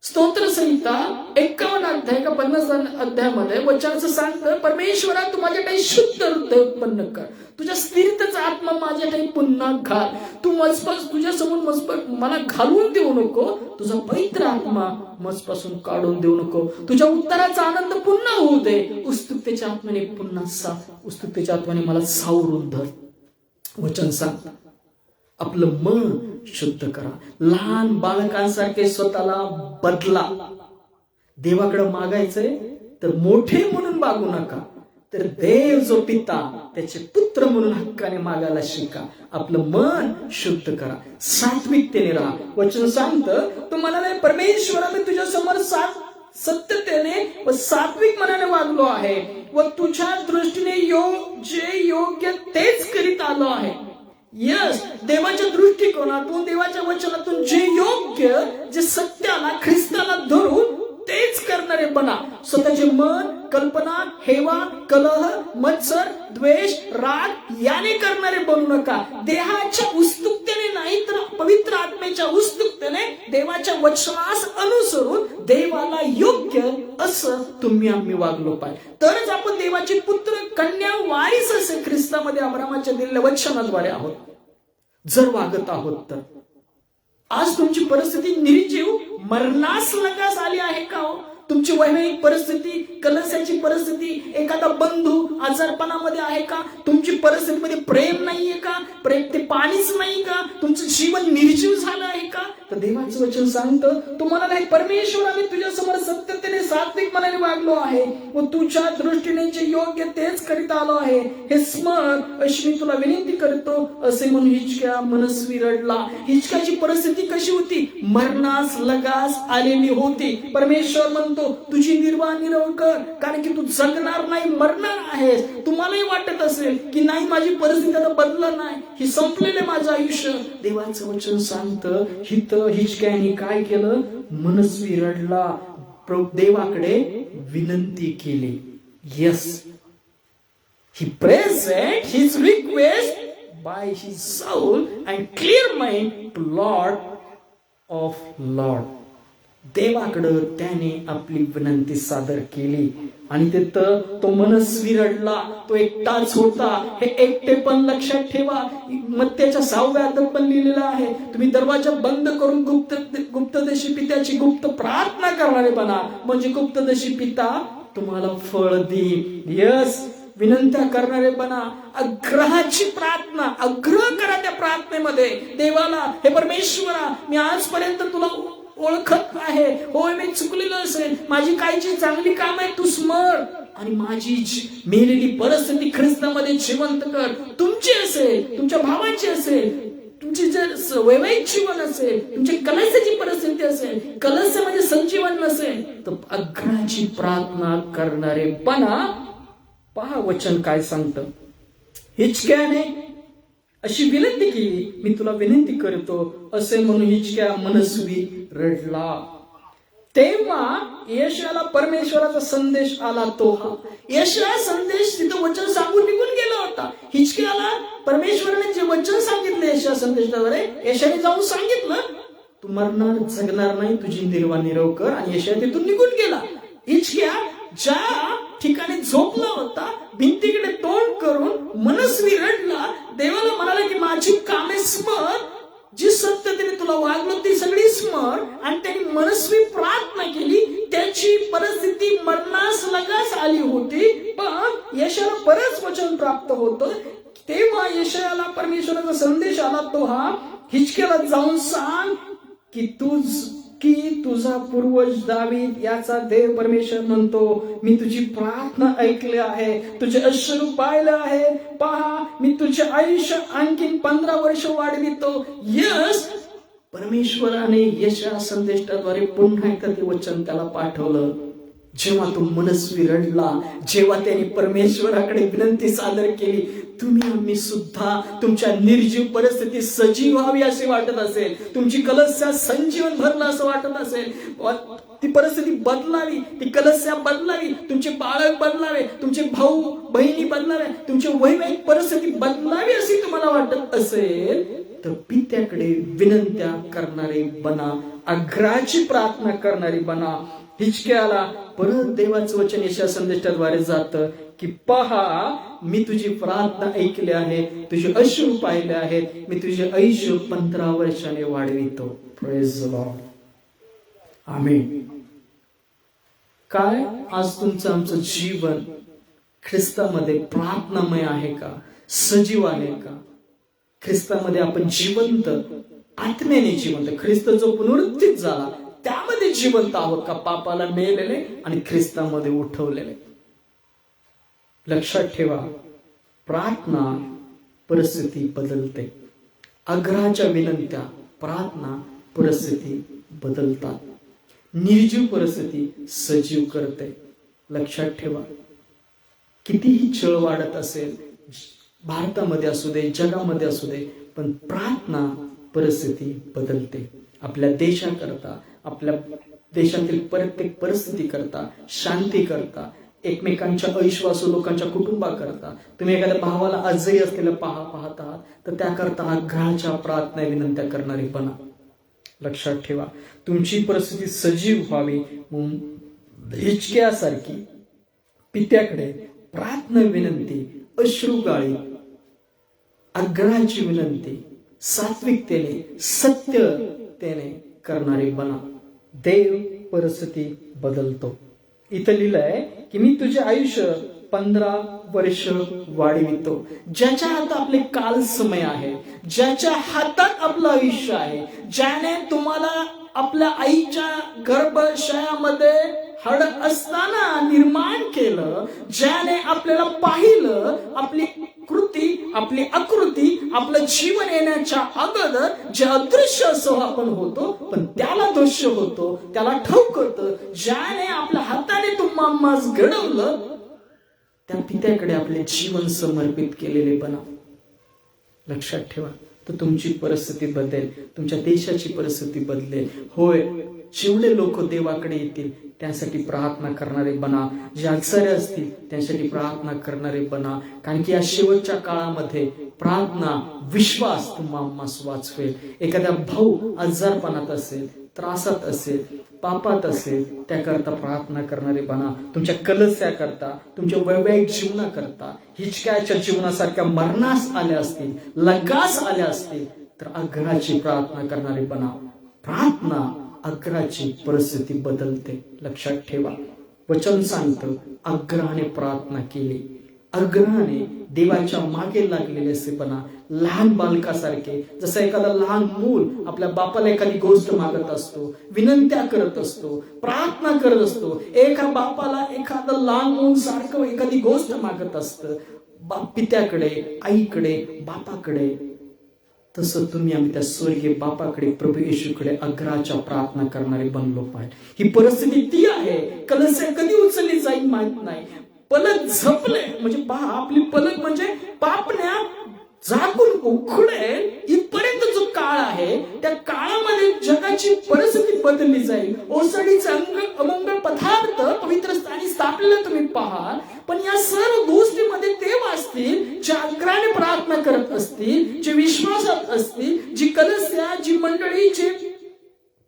स्तोत्र संहिता 51 अध्याय का 50 अध्यायामध्ये वचनाचं सांगतं, परमेश्वरा तू माझ्याकडे शुद्ध हृदय उत्पन्न कर, तुझ्या स्थिरतेचा आत्मा माझ्याकडे पुन्हा घाल. तू मजपास तुझ्यासमोर मला घालून देऊ नको, तुझा पवित्र आत्मा मजपासून काढून देऊ नको. तुझ्या उत्तराचा आनंद पुन्हा होऊ दे. उत्सुकतेच्या आत्म्याने पुन्हा उत्सुकतेच्या आत्म्याने मला सावरून धर. वचन सांगतं आपलं मन शुद्ध करा. लहान बालकांसारखे स्वतःला बदला. देवाकडे मागायचंय तर मोठे म्हणून मागू नका, तर देव जो पिता त्याचे पुत्र म्हणून हक्काने मागायला शिका. आपलं मन शुद्ध करा, सात्विकतेने राहा. वचन सांगतं तू म्हणाला, परमेश्वरा मी तुझ्या समोर सत्यतेने व सात्विक मनाने वागलो आहे व तुझ्या दृष्टीने जे योग्य तेच करीत आलो आहे. यस, देवाच्या दृष्टिकोनातून, देवाच्या वचनातून जे योग्य, जे सत्याला, ख्रिस्ताला धरून तेच करणारे बना. स्वतःचे मन, कल्पना, हेवा, कलह, मत्सर, द्वेष, राग याने करणारे बनू नका. देहाच्या उत्सुकतेने नाही, तर पवित्र आत्म्याच्या उत्सुकतेने देवाच्या वचनास अनुसरून देवाला योग्य असं तुम्ही आम्ही वागलो पाहिजे. तरच आपण देवाचे पुत्र, कन्या, वारीस असे ख्रिस्तामध्ये अब्रामाच्या दिलेल्या वचनाद्वारे आहोत. जर वागत आहोत तर आज तुमची परिस्थिती निर्जीव, मरणास लगास आली आहे का हो? तुमची वैवाहिक परिस्थिती, कलशाची परिस्थिती, एखादा बंधू आजारपणामध्ये आहे का? तुमची परिस्थितीमध्ये प्रेम नाहीये का? प्रेम ते पाणीच नाही का? तुमचं जीवन निर्जीव झालं आहे का? तर देवाचं वचन सांगतं तुम्हाला नाही, परमेश्वर आम्ही तुझ्या समोर सत्यतेने सात्विक मनाने वागलो आहे व तुझ्या दृष्टीने जे योग्य तेच करीत आलो आहे हे स्मर, अशी मी तुला विनंती करतो, असे म्हणून हिजकिया मनस्वी रडला. हिजकियाची परिस्थिती कशी होती? मरणास लगास आलेली होती. परमेश्वर म्हणतो तुझी निर्वाह निरव कर, कारण की तू जगणार नाही, मरणार आहेस. तुम्हालाही वाटत असेल की नाही, माझी परिस्थिती आता बदलणार नाही, ही संपलेले माझं आयुष्य. देवाचं वचन सांगतं हिजकियाने काय केलं? मनस्वी रडला, देवाकडे विनंती केली. Yes, he present his request by his soul and clear mind to Lord of Lord. देवाकडं त्याने आपली विनंती सादर केली आणि तिथं तो मनस्वी रडला. तो एकटाच होता. हे एकटे पण लक्षात ठेवा. मत्त्याच्या 6व्या अध्यायात पण लिहिलेलं आहे, तुम्ही दरवाजा बंद करून गुप्तदशी पित्याची गुप्त प्रार्थना करणारे बना, म्हणजे गुप्तदशी पिता तुम्हाला फळ देईल. यस, विनंत्या करणारे बना. आग्रहाची प्रार्थना, आग्रह करा त्या प्रार्थनेमध्ये देवाला, हे परमेश्वरा मी आजपर्यंत तुला ओळखत आहे, होय मी चुकलेलं असेल, माझी काहीची चांगली काम आहे, तू स्मर आणि माझी मेलेली परिस्थिती ख्रिस्तामध्ये जिवंत कर. तुमची असेल, तुमच्या भावाची असेल, तुमची जर वैवाहिक जीवन असेल, तुमची कलशाची परिस्थिती असेल, कलशामध्ये संजीवन नसेल, तर आग्रहाची प्रार्थना करणारे बना. पहा वचन काय सांगतं. हिजकियाने अशी विनंती केली. मी तुला विनंती करतो असे म्हणून हिचक्या मनस्वी रडला. तेव्हा यशाला परमेश्वराचा संदेश आला. तो हा यशा संदेश तिथं वचन सांगून निघून गेला होता. हिचक्याला परमेश्वराने जे वचन सांगितले यशा संदेशाद्वारे, यशाने जाऊन सांगितलं तू मरणार जगणार नाही, तुझी निर्वाह निरव कर. आणि यशा तिथून निघून गेला. हिचक्या ज्या ठिकाणी झोपला होता, भिंतीकडे तोंड करून मनस्वी रडला. देवाला म्हणाला की माझी कामे स्मर, जी सत्यतेने तुला वागलो ती सगळी स्मर. आणि त्यांनी मनस्वी प्रार्थना केली. त्याची परिस्थिती मरणास लगास आली होती, पण यशाला बरंच वचन प्राप्त होतं. तेव्हा यशाला परमेश्वराचा संदेश आला. तो हा हिचक्याला जाऊन सांग की तुझा पूर्वज दावीद याचा देव परमेश्वर म्हणतो, मी तुझी प्रार्थना ऐकली आहे, तुझे अश्रू पाहिले आहे. पहा मी तुझे आयुष्य आणखीन 15 वर्ष वाढवितो. यस, परमेश्वराने यशा संदेशाद्वारे पुन्हा एकदा ते वचन त्याला पाठवलं. जेव्हा तो मनस्वी रडला, जेव्हा त्याने परमेश्वराकडे विनंती सादर केली, तुम्ही आम्ही सुद्धा तुमच्या निर्जीव परिस्थिती सजीव व्हावी असे वाटत असेल, तुमची कलस्या संजीवन भरलं असं वाटत असेल, ती परिस्थिती बदलावी, ती कलस्या बदलावी, तुमचे बाळक बदलावे, तुमचे भाऊ बहिणी बदलावे, तुमची वैवाहिक परिस्थिती बदलावी अशी तुम्हाला वाटत असेल, तर पित्याकडे विनंत्या करणारे बना, आग्रहाची प्रार्थना करणारी बना. हिचक्याला परत देवाचं वचन यशा संदेशाद्वारे जातं की पहा मी तुझी प्रार्थना ऐकली आहे, तुझे अश्रू पाहिले आहेत, मी तुझे आयुष्य 15 वर्षाने वाढवितो. Praise the Lord. आमेन. काय आज तुमचं आमचं जीवन ख्रिस्तामध्ये प्रार्थनामय आहे का, सजीव आहे का? ख्रिस्तामध्ये आपण जिवंत, आत्म्याने जिवंत, ख्रिस्त जो पुनरुत्थित झाला त्यामध्ये जिवंत आहोत का? पापाला मेलेले आणि ख्रिस्तामध्ये उठवलेले. लक्षात ठेवा, प्रार्थना परिस्थिती बदलते. आग्रहाच्या विनंत्या, प्रार्थना परिस्थिती बदलतात. निर्जीव परिस्थिती सजीव करते. लक्षात ठेवा, कितीही छळ वाढत असेल, भारतामध्ये असू दे, जगामध्ये असू दे, पण प्रार्थना परिस्थिती बदलते. आपल्या देशाकरता, आपल्या देशातील प्रत्येक परिस्थिती करता, शांती करता, एकमेकांच्या अविश्वासू लोकांच्या कुटुंबाकरता, तुम्ही एखाद्या भावाला आजारी असलेलं पाहत आहात तर त्याकरता आग्रहाच्या प्रार्थना विनंत्या करणारी बना. लक्षात ठेवा, तुमची परिस्थिती सजीव व्हावी म्हणून हिचक्यासारखी पित्याकडे प्रार्थना विनंती, अश्रुगाळी, आग्रहाची विनंती, सात्विकतेने, सत्यतेने करणारी बना. देव परिस्थिती बदलतो. इथं लिहिलंय की मी तुझे आयुष्य 15 वर्ष वाढवितो. ज्याच्या हातात आपले काल समय आहे, ज्याच्या हातात आपलं आयुष्य आहे, ज्याने तुम्हाला आपल्या आईच्या गर्भशयामध्ये हड असताना निर्माण केलं, ज्याने आपल्याला पाहिलं, आपली कृती, आपली आकृती, आपलं जीवन येण्याच्या अगोदर जे अदृश्य असं आपण होतो, पण त्याला दृश्य होतो, त्याला ठाऊक होतं, ज्याने आपल्या हाताने तुम्हाला घडवलं, त्या पित्याकडे आपले जीवन समर्पित केलेले बना. लक्षात ठेवा, तर तुमची परिस्थिती बदलेल, तुमच्या देशाची परिस्थिती बदलेल. होय, जेवढे लोक देवाकडे येतील त्यासाठी प्रार्थना करणारे बना, जे आजारी असतील त्यासाठी प्रार्थना करणारे बना. कारण की या शेवटच्या काळामध्ये प्रार्थना, विश्वास तुम्हाला वाचवेल. एखाद्या भाऊ आजारपणात असेल, त्रासात असेल, पापात असेल, त्याकरता प्रार्थना करणारे बना. तुमच्या कलस्याकरता, तुमच्या वैवाहिक जीवनाकरता, हिचक्याच्या जीवनासारख्या मरणास आल्या असतील, लगास आल्या असतील, तर आग्रहाची प्रार्थना करणारे बना. प्रार्थना आग्रहाची परिस्थिती बदलते. लक्षात ठेवा, वचन सांगतं आग्रहाने प्रार्थना केली, आग्रहाने देवाच्या मागे लागलेले असे बना. लहान बालकासारखे, जसं एखादा लहान मूल आपल्या बापाला एखादी गोष्ट मागत असतो, विनंत्या करत असतो, प्रार्थना करत असतो. एका बापाला एखादं लहान मूल सारखं एखादी गोष्ट मागत असतं, पित्याकडे, आईकडे, बापाकडे. तसं तुम्ही आम्ही त्या स्वर्गीय बापाकडे, प्रभू येशूकडे आग्रहाच्या प्रार्थना करणारे बनलो पाहिजे. ही परिस्थिती ती आहे, कलस्या कधी उचलली जाईल माहित नाही. पलक झपले म्हणजे पहा, आपली पलक म्हणजे पापण्या झाकून उघडेल इथपर्यंत जो काळ आहे, त्या काळामध्ये जगाची परिस्थिती बदलली जाईल. ओसडीचे अमंगळ पदार्थ पवित्र स्थानी स्थापलेले तुम्ही पाहाल, पण या सर्व गोष्टीमध्ये देव असतील जे अग्राने प्रार्थना करत असतील, जे विश्वासात असतील, जी कलस्या, जी मंडळी, जे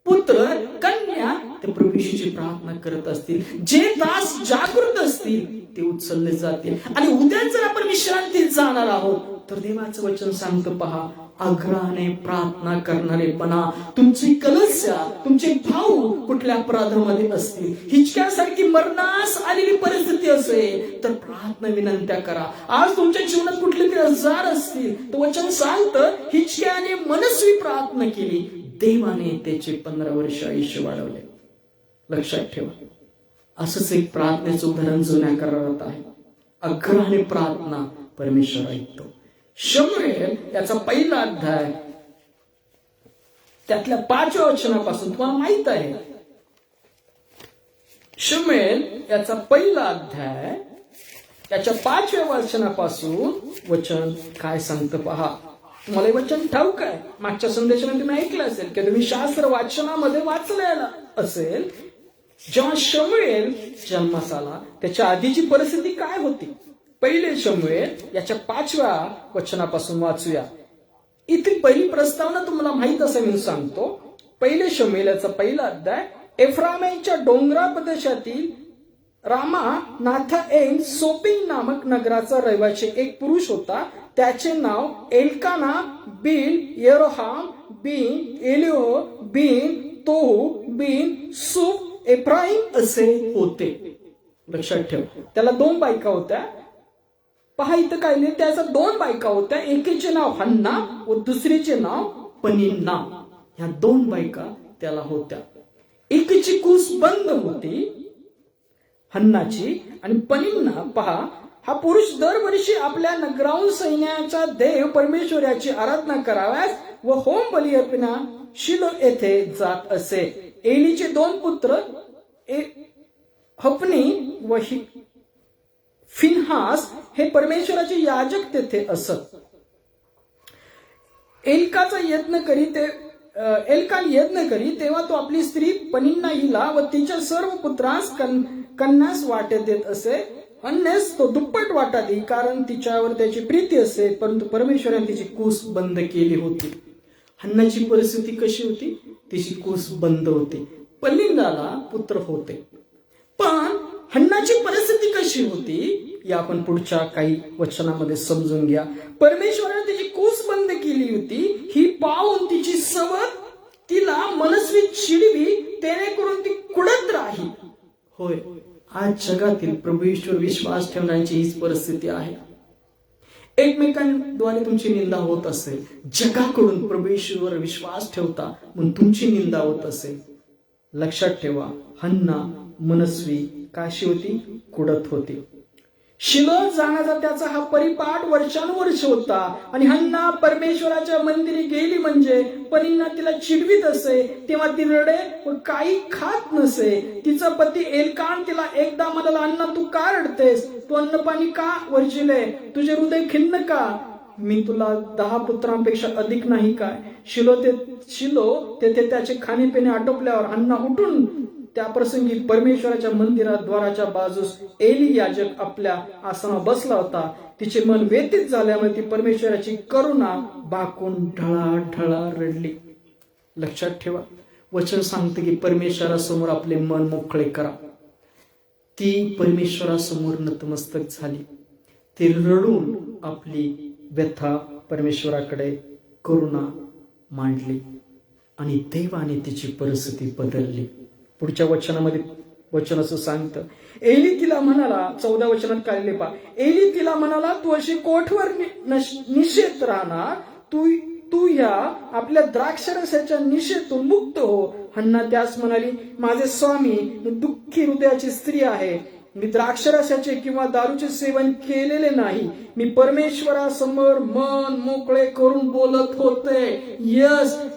पुत्र कन्या ते प्रभूची प्रार्थना करत असतील, जे दास जागृत असतील ते उचलले जातील. आणि उद्या जर आपण विश्रांतीत जाणार आहोत तर देवाचं वचन सांगतं पहा, अग्राने प्रार्थना करणारेपणा. तुमची कलस्या, तुमचे भाऊ कुठल्या अपराधामध्ये असतील, हिचक्यासारखी मरणास आलेली परिस्थिती असेल तर प्रार्थना विनंत्या करा. आज तुमच्या जीवनात कुठले तरी आजार असतील तर वचन सांगतं हिचक्याने मनस्वी प्रार्थना केली, देवाने त्याचे 15 वर्ष आयुष्य वाढवले. लक्षात ठेवा, असंच एक प्रार्थनेचं उदाहरण जुन्या करारात आहे. अग्राने प्रार्थना परमेश्वर ऐकतो. शमूएल याचा पहिला अध्याय त्यातल्या 5व्या वचनापासून तुम्हाला माहित आहे. शमूएल याचा पहिला अध्याय याच्या 5व्या वचनापासून वचन काय सांगतं पहा. तुम्हाला वचन ठाऊक आहे, मागच्या संदेशामध्ये तुम्ही ऐकलं असेल की तुम्ही शास्त्र वाचनामध्ये वाचलेला असेल. जेव्हा शमूएल जन्मास आला त्याच्या आधीची परिस्थिती काय होती. पहिले शमूएल याच्या 5व्या वचनापासून वाचूया. इथली पहिली प्रस्तावना तुम्हाला माहित असेल म्हणून सांगतो. पहिले शमूएल याचा पहिला अध्याय. एफ्राईमच्या डोंगरा प्रदेशातील रामा नाथाएल सोपिंग नामक नगराचा रहिवासी एक पुरुष होता. त्याचे नाव एल्काना बिन येरोहाम बिन एलिओ बिन तोहू बिन सुफ एफ्राईम असे होते. लक्षात ठेव, त्याला 2 बायका होत्या. पहा इथं काय लिहिलं, त्याच्या 2 बायका होत्या. एकीचे नाव हन्ना व दुसरीचे नाव पनिन्ना. ह्या 2 बायका त्याला होत्या. एकीची कूस बंद होती हन्नाची, आणि पनिन्ना पहा हा पुरुष दरवर्षी आपल्या नगराहून सैन्याचा देव परमेश्वर याची आराधना कराव्यास व होम बली अर्पणा शिलो येथे जात असे. एलीचे 2 पुत्र हफनी व फिनहास हे परमेश्वराचे याजक तेथे असत. एल्कान यज्ञ करी तेव्हा तो आपली स्त्री पनिन्ना हिला व तिच्या सर्व पुत्रांस कन्यास वाटे देत असे. अन्यस तो दुप्पट वाटा देई, कारण तिच्यावर त्याची प्रीती असे. परंतु परमेश्वराने तिची कूस बंद केली होती. हन्नाची परिस्थिती कशी होती, तिची कूस बंद होती. पनिन्नाला पुत्र होते, पण हन्नाची परिस्थिती कशी होती या आपण पुढच्या काही वचनामध्ये समजून घ्या. परमेश्वराने तिची कूस बंद केली होती. ही पाहून तिची सवत तिला मनस्वी चिडवी, तेणेकरून ती कुडत राही. होय, आज जगातील प्रभू ईश्वर विश्वास ठेवण्याची हीच परिस्थिती आहे. एकमेकांद्वारे तुमची निंदा होत असेल, जगाकडून प्रभू ईश्वर विश्वास ठेवता म्हणून तुमची निंदा होत असेल. लक्षात ठेवा, हन्ना मनस्वी काशी होती, कुडत होती. शिलो जाण्याचा त्याचा हा परिपाठ वर्षानुवर्ष होता. आणि हन्ना परमेश्वराच्या मंदिरी गेली म्हणजे पनिन्ना तिला चिडवीत असे, तेव्हा ती रडे व काही खात नसे. तिचा पती एल्कान तिला एकदा म्हणाला, अन्ना तू का रडतेस, तू अन्न पाणी का वर्जिले, तुझे हृदय खिन्न का, मी तुला 10 पुत्रांपेक्षा अधिक नाही काय. शिलो तेथे त्याचे खाणेपिणे आटोपल्यावर हन्ना उठून त्या प्रसंगी परमेश्वराच्या मंदिरात द्वाराच्या बाजूस एली याजक आपल्या आसनावर बसला होता. तिचे मन व्यथित झाल्यामुळे ती परमेश्वराची करुणा बाकून ढळाढळा रडली. लक्षात ठेवा, वचन सांगते की परमेश्वरासमोर आपले मन मोकळे करा. ती परमेश्वरासमोर नतमस्तक झाली. ती रडून आपली व्यथा परमेश्वराकडे करुणा मांडली आणि देवाने तिची परिस्थिती बदलली. पुढच्या वचनामध्ये वचन असं सांगतं, एली तिला म्हणाला, 14 वचनात काढले पहा, एली तिला म्हणाला, तू अशी कोठवर निषेध राहणार, तू ह्या आपल्या द्राक्षरसाच्या निषेधून मुक्त हो. हन्ना त्यास म्हणाली, माझे स्वामी, मी दुःखी हृदयाची स्त्री आहे. मी द्राक्षरसाचे किंवा दारूचे सेवन केलेले नाही. मी परमेश्वरासमोर मन मोकळे करून बोलत होते.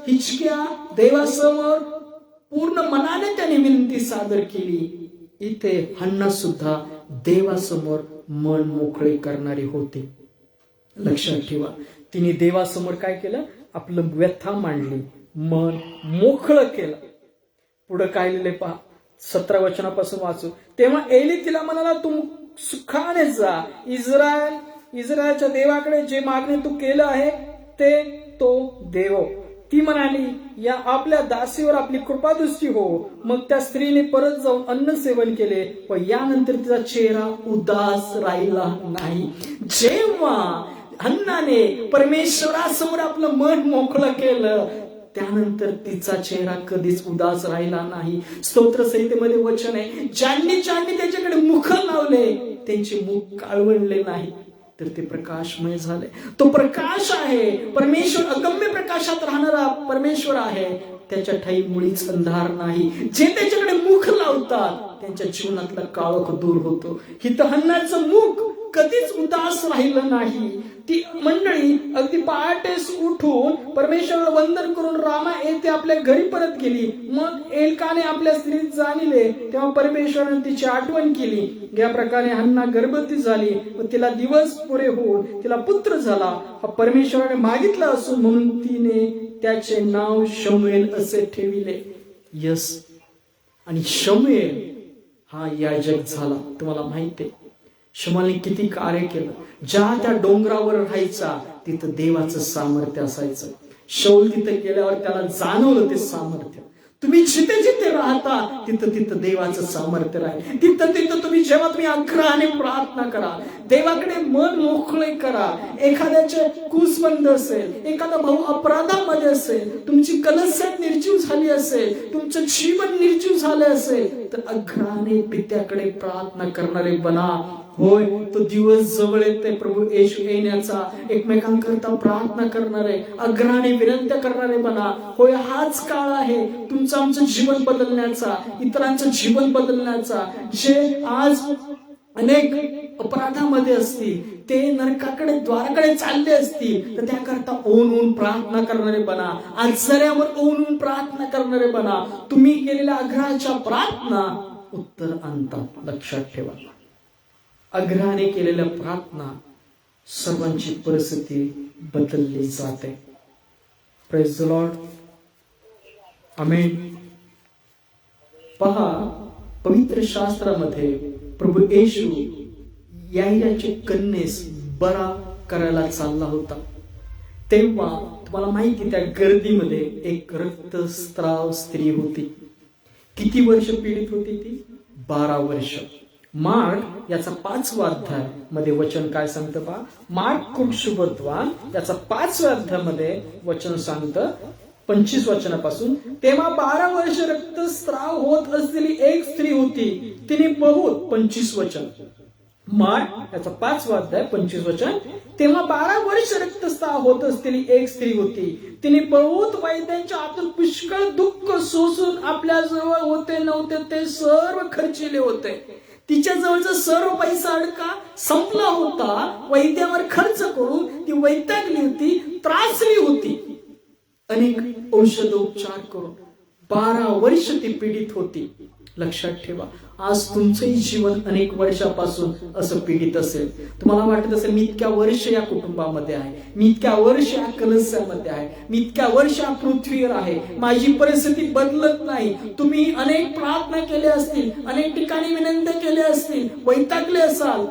हिचक्या देवासमोर पूर्ण मनाने त्याने विनंती सादर केली. इथे हन्ना सुद्धा देवासमोर मन मोकळे करणारी होती. लक्षात ठेवा, तिने देवासमोर काय केलं? आपलं व्यथा मांडली, मन मोकळं केलं. पुढं काय लिहिले पहा, 17 वचनापासून वाचू. तेव्हा एली तिला म्हणाला, तू सुखाने जा, इस्रायलच्या देवाकडे जे मागणे तू केलं आहे ते तो देव. ती म्हणाली, या आपल्या दासीवर आपली कृपादृष्टी हो. मग त्या स्त्रीने परत जाऊन अन्न सेवन केले व यानंतर तिचा चेहरा उदास राहिला नाही. जेव्हा हन्नाने परमेश्वरासमोर आपलं मन मोकळं केलं, त्यानंतर तिचा चेहरा कधीच उदास राहिला नाही. स्तोत्र संहितेमध्ये वचन आहे, ज्यांनी त्याच्याकडे मुख लावले त्यांचे मुख काळवळले नाही, तर ते प्रकाशमय झाले. तो प्रकाश आहे, परमेश्वर अगम्य प्रकाशात राहणारा परमेश्वर आहे. त्याच्या ठाई मुळीच अंधार नाही. जे त्याच्याकडे मुख लावतात त्यांच्या जीवनातला काळोख दूर होतो. हित हन्नाचं मुख कधीच उदास राहिलं नाही. ती मंडळी अगदी पहाटेस उठून परमेश्वराला वंदन करून रामा येथे आपल्या घरी परत गेली. मग एल्काने आपल्या स्त्रीत जाणिले, तेव्हा परमेश्वराने तिची आठवण केली. या प्रकारे हन्ना गर्भवती झाली व तिला दिवस पुरे होऊन तिला पुत्र झाला. हा परमेश्वराने मागितला असून म्हणून तिने त्याचे नाव शमूएल असे ठेविले. यस, आणि शमूएल हा याजक झाला. तुम्हाला माहिती आहे शमूएलने किती कार्य केलं. ज्या त्या डोंगरावर राहायचा तिथं देवाचं सामर्थ्य असायचं. शौल तिथे गेल्यावर त्याला जाणवलं ते सामर्थ्य. तुम्ही जिथे जिथे राहता तिथं देवाचं सामर्थ्य राहील. तिथं तुम्ही आग्रहाने प्रार्थना करा, देवाकडे मन मोकळे करा. एखाद्याचे कुसबंद असेल, एखादा भाऊ अपराधामध्ये असेल, तुमची कलस्यात निर्जीव झाली असेल, तुमचं जीवन निर्जीव झाले असेल, तर आग्रहाने पित्याकडे प्रार्थना करणारे बना. होय, तो दिवस जवळ येते प्रभू येशू येण्याचा. एकमेकांकरता प्रार्थना करणारे, आग्रहाने विनंत्या करणारे बना. होय, हाच काळ आहे तुमचं आमचं जीवन बदलण्याचा, इतरांचं जीवन बदलण्याचा. जे आज अनेक अपराधामध्ये असतील, ते नरकाकडे द्वाराकडे चालले असतील, तर त्याकरता ओन प्रार्थना करणारे बना. आचऱ्यावर ओन प्रार्थना करणारे बना. तुम्ही केलेल्या आग्रहाच्या प्रार्थना उत्तर आणतात. लक्षात ठेवा, आग्रहाने केलेल्या प्रार्थना सर्वांची परिस्थिती बदलली जाते. Praise the Lord. आमेन. पहा, पवित्र शास्त्रामध्ये प्रभू येशू याईराच्या कन्येस बरा करायला चालला होता. तेव्हा तुम्हाला माहिती, त्या गर्दीमध्ये एक रक्तस्राव स्त्री होती. किती वर्ष पीडित होती ती? 12 वर्ष. मार्क याचा 5वा अध्याय मध्ये वचन काय सांगतं पहा. मार्क शुभत्वा याचा 5व्या अध्यायामध्ये वचन सांगतं 25 वचनापासून. तेव्हा 12 वर्ष रक्तस्राव होत असलेली एक स्त्री होती. तिने बहुत 25 वचन. मार्क याचा 5वा अध्याय 25 वचन. तेव्हा 12 वर्ष रक्तस्राव होत असलेली एक स्त्री होती. तिने बहुत वैद्यांच्या हातून पुष्कळ दुःख सोसून आपल्या जवळ होते नव्हते ते सर्व खर्चिले होते. तिच्या जवळचा सर्व पैसा अडका संपला होता. वैद्यावर खर्च करून ती वैतागली होती, त्रासली होती. अनेक औषधोपचार करून 12 वर्ष ती पीडित होती. लक्षात ठेवा, आज तुमचंही जीवन अनेक वर्षापासून असं पीडित असेल. तुम्हाला वाटत असेल, मी इतक्या वर्ष या कुटुंबामध्ये आहे, मी इतक्या वर्ष या कलस्यामध्ये आहे, मी इतक्या वर्ष या पृथ्वीवर आहे, माझी परिस्थिती बदलत नाही. तुम्ही अनेक प्रार्थना केल्या असतील, अनेक ठिकाणी विनंती केल्या असतील, वैतागले असाल.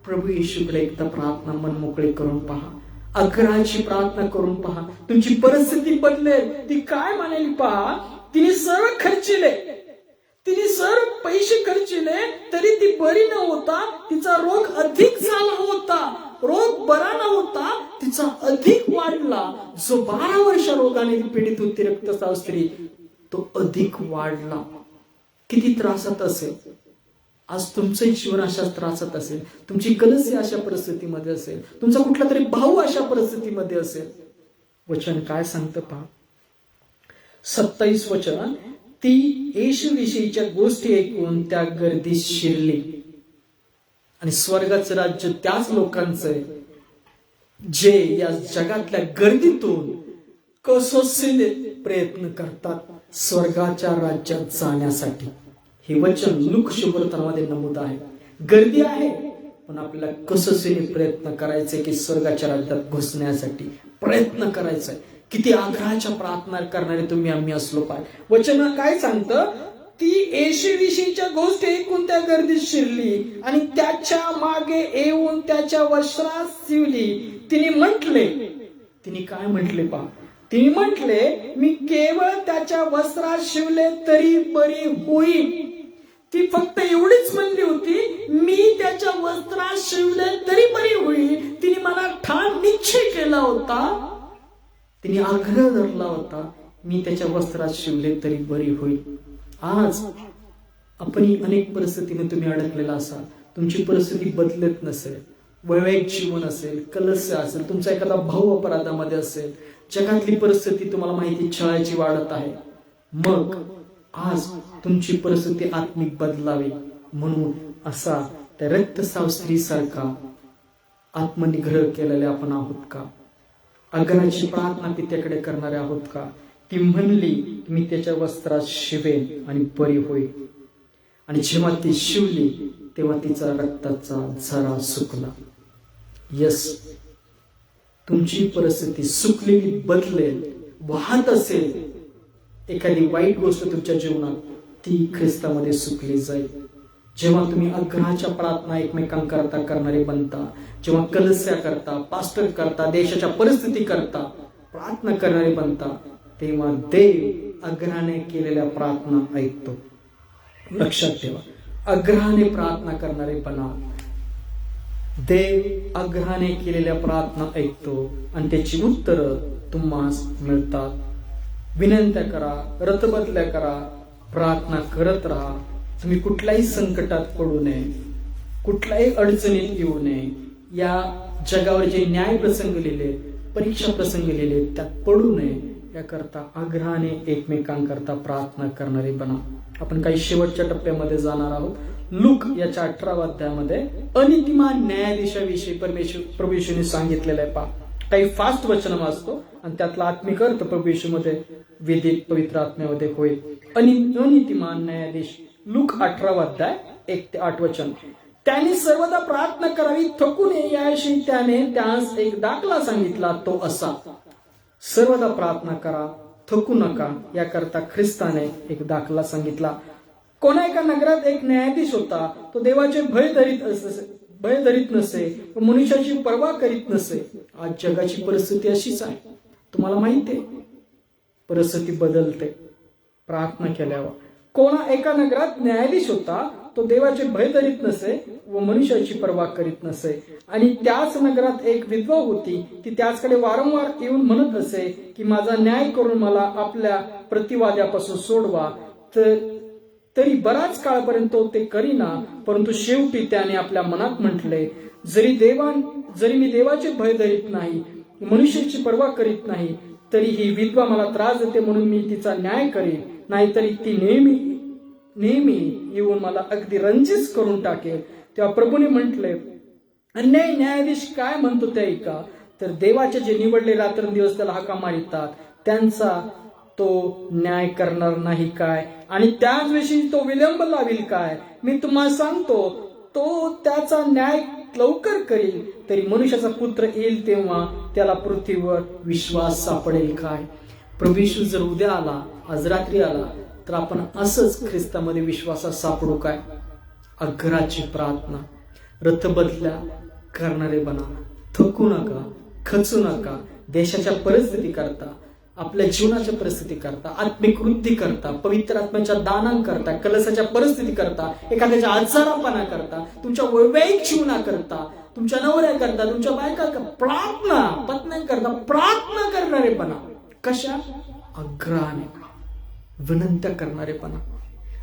प्रभू येशूकडे एकदा प्रार्थना मन मोकळे करून पहा, आग्रहाची प्रार्थना करून पहा. तुमची परिस्थिती बदलेल. ती काय म्हणाली पहा. तिने सर्व खर्चिले, तिने सर्व पैसे खर्चिले, तरी ती बरी न होता तिचा रोग अधिक झाला होता. रोग बरा न होता, तिचा अधिक वाढला. जो 12 वर्ष रोगाने पीडित होती रक्तस्राव स्त्री, तो अधिक वाढला. किती त्रासात असेल. आज तुमचंही जीवन अशा त्रासात असेल, तुमची कलसी अशा परिस्थितीमध्ये असेल, तुमचा कुठला तरी भाऊ अशा परिस्थितीमध्ये असेल. वचन काय सांगतं पहा. 27 वचन. ती येशू विषयीच्या गोष्टी ऐकून त्या गर्दीत शिरली. आणि स्वर्गाचं राज्य त्याच लोकांचं आहे जे या जगातल्या गर्दीतून कसोशीने प्रयत्न करतात स्वर्गाच्या राज्यात जाण्यासाठी. हे वचन लूक शुभवर्तनामध्ये नमूद आहे. गर्दी आहे, पण आपल्याला कसोशीने प्रयत्न करायचे की स्वर्गाच्या राज्यात घुसण्यासाठी प्रयत्न करायचा आहे. किती आग्रहाच्या प्रार्थना करणारे तुम्ही आम्ही असलो पाहिजे. वचन काय सांगतं, ती 80-20च्या गोष्ट ऐकून त्या गर्दीत शिरली आणि त्याच्या मागे येऊन त्याच्या वस्त्रात शिवली. तिने काय म्हटले पहा, तिने म्हटले, मी केवळ त्याच्या वस्त्रात शिवले तरी बरी होईल. ती फक्त एवढीच म्हणली होती, मी त्याच्या वस्त्रात शिवले तरी बरी होईल. तिने मला ठाम निश्चय केला होता, तिने आग्रह धरला होता, मी त्याच्या वस्त्रात शिवले तरी बरी होईल. आज आपण अनेक परिस्थितीने तुम्ही अडकलेला असाल, तुमची परिस्थिती बदलत नसेल, वैवाहिक जीवन असेल, कलस्य असेल, तुमचा एखादा भाऊ अपराधामध्ये असेल, जगातली परिस्थिती तुम्हाला माहिती छळाची वाढत आहे, मग आज तुमची परिस्थिती आत्मिक बदलावी म्हणून असा त्या रक्तस्राव स्त्रीसारखा आत्मनिग्रह केलेले आपण आहोत का? अग्राची प्रार्थना पित्याकडे करणारे आहोत का? ती म्हणली, मी त्याच्या वस्त्रात शिवेन आणि बरी होईल. आणि जेव्हा ती शिवली तेव्हा तिचा रक्ताचा झरा सुकला. यस, तुमची परिस्थिती सुकलेली बदलेल, वाहत असेल एखादी वाईट गोष्ट तुमच्या जीवनात, ती ख्रिस्तामध्ये सुकली जाईल. जेव्हा तुम्ही अग्रहाच्या प्रार्थना एकमेकांकरता करणारे बनता, जेव्हा कलस्या करता, पास्टर करता, देशाच्या परिस्थिती करता प्रार्थना करणारे बनता, तेव्हा देव अग्रहाने केलेल्या प्रार्थना ऐकतो. लक्षात ठेवा, अग्रहाने प्रार्थना करणारे बना. देव अग्रहाने केलेल्या प्रार्थना ऐकतो आणि त्याची उत्तरं तुम्हास मिळतात. विनंत्या करा, रथबदल्या करा, प्रार्थना करत राहा. तुम्ही कुठल्याही संकटात पडू नये, कुठल्याही अडचणीत येऊ नये. या जगावर जे न्याय प्रसंग लिहिले, परीक्षा प्रसंग लिहिले, त्यात पडू नये याकरता अग्रहाने एकमेकांकरता प्रार्थना करणारे बना. आपण काही शेवटच्या टप्प्यामध्ये जाणार आहोत. लूक याच्या 18व्या अध्यायामध्ये अनितिमान न्यायाधीशाविषयी प्रभू येशूने सांगितलेलं आहे. पहा, काही फास्ट वचन वाचतो आणि त्यातला आत्मिक अर्थ प्रभू येशूमध्ये वेदित पवित्र आत्म्यामध्ये होईल. अनितिमान न्यायाधीश, लूक 18वा अध्याय 1 ते 8 वचन. त्याने सर्वदा प्रार्थना करावी, थकू नये याविषयी त्याने त्यास एक दाखला सांगितला, तो असा, सर्वदा प्रार्थना करा, थकू नका याकरता ख्रिस्ताने एक दाखला सांगितला. कोणा एका नगरात एक न्यायाधीश होता. तो देवाचे भय धरीत नसे, मनुष्याची पर्वा करीत नसे. आज जगाची परिस्थिती अशीच आहे, तुम्हाला माहिती आहे. परिस्थिती बदलते प्रार्थना केल्यावर. कोणा एका नगरात न्यायाधीश होता. तो देवाचे भय धरीत नसे व मनुष्याची पर्वा करीत नसे. आणि त्याच नगरात एक विधवा होती. ती त्याचकडे वारंवार येऊन म्हणत असे की माझा न्याय करून मला आपल्या प्रतिवाद्यापासून सोडवा. तरी बराच काळपर्यंत तो ते करीना. परंतु शेवटी त्याने आपल्या मनात म्हटले, जरी मी देवाचे भय धरीत नाही, मनुष्याची पर्वा करीत नाही, तरी ही विधवा मला त्रास देते म्हणून मी तिचा न्याय करेन. नाहीतरी ती नेहमी येऊन मला अगदी रंजित करून टाकेल. तेव्हा प्रभूने म्हटले, अन्यायी न्यायाधीश काय म्हणतो ते ऐका. तर देवाचे जे निवडले रात्रंदिवस त्याला हाका मारितात, त्यांचा तो न्याय करणार नाही काय? आणि त्याच विषयी तो विलंब लावील काय? मी तुम्हाला सांगतो, तो त्याचा न्याय लवकर करील. तरी मनुष्याचा पुत्र येईल तेव्हा त्याला पृथ्वीवर विश्वास सापडेल काय? प्रभू येशू जर उद्या आला, आज रात्री आला, तर आपण असंच ख्रिस्तामध्ये विश्वासात सापडू काय? अग्राची प्रार्थना, रथबदल्या करणारे बना, थकू नका, खचू नका. देशाच्या परिस्थिती करता, आपल्या जीवनाच्या परिस्थिती करता, आत्मिक वृद्धी करता, पवित्र आत्म्याच्या दानांकरता, कलसाच्या परिस्थिती करता, एखाद्याच्या आजारापणा करता, तुमच्या वैवाहिक जीवनाकरता, तुमच्या नवऱ्याकरता, तुमच्या बायकाकरता प्रार्थना, पत्न्यांकरता प्रार्थना करणारे बना. कशा? अग्रहाने, विनंत्या करणारे बना.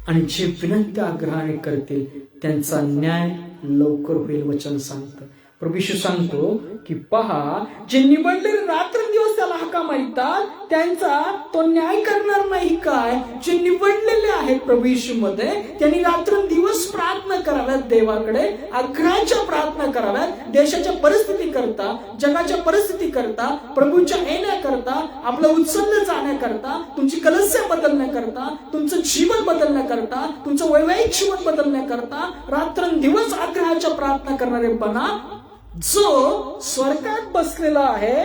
आणि जे विनंत्या आग्रहाने करतील त्यांचा न्याय लवकर होईल वचन सांगतं. प्रभू येशू सांगतो की पहा, जे निवडलेले रात्रंदिवस त्याला हाका मारतात त्यांचा तो न्याय करणार नाही काय? जे निवडलेले आहेत प्रभू येशू मध्ये, त्यांनी रात्रंदिवस प्रार्थना कराव्या, कराव्यात देवाकडे, आग्रहाच्या प्रार्थना कराव्यात, देशाच्या परिस्थिती करता, जगाच्या परिस्थिती करता, प्रभूच्या येण्याकरता, आपलं उचललं जाण्याकरता, तुमची कलस्या बदलण्याकरता, तुमचं जीवन बदलण्याकरता, तुमचं वैवाहिक जीवन बदलण्याकरता रात्रंदिवस आग्रहाच्या प्रार्थना करणारे बना. जो स्वर्गात बसलेला आहे,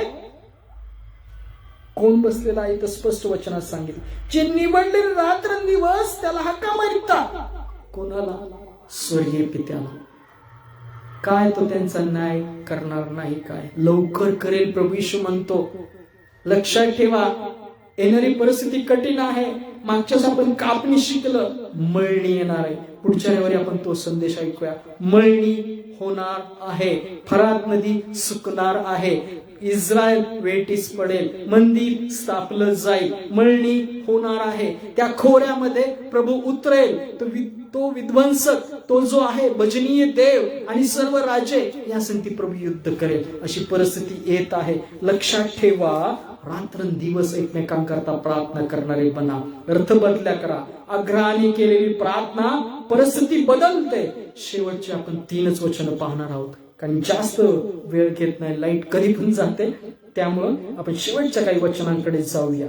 कोण बसलेला आहे तर स्पष्ट वचनात सांगितले, जे निवडले रात्रंदिवस त्याला हाका मारतात. कोणाला? स्वर्गीय पित्याला. काय तो त्यांचा न्याय करणार नाही काय? लवकर करेल प्रभू येशू म्हणतो. लक्षात ठेवा, येणारी परिस्थिती कठीण आहे. मागच्याच आपण कापणी शिकलं, मळणी येणार आहे. पुढच्या रविवारी आपण तो संदेश ऐकूया. मळणी होणार आहे, फरात नदी सुकणार आहे, इस्रायल वेठीस पडेल, मंदिर स्थापलं जाईल, मळणी होणार आहे. त्या खोऱ्यामध्ये प्रभू उतरेल. तो विध्वंसक, तो जो आहे भजनीय देव आणि सर्व राजे या संगती प्रभू युद्ध करेल. अशी परिस्थिती येत आहे. लक्षात ठेवा, रात्रंदिवस एकमेकांकरता प्रार्थना करणारे बना. अर्थ बदल्या करा. आग्रहाने केलेली प्रार्थना परिस्थिती बदलते. शेवटचे आपण 3च वचन पाहणार आहोत, कारण जास्त वेळ घेत नाही, लाईट कधी पण जाते. त्यामुळं आपण शेवटच्या काही वचनांकडे जाऊया.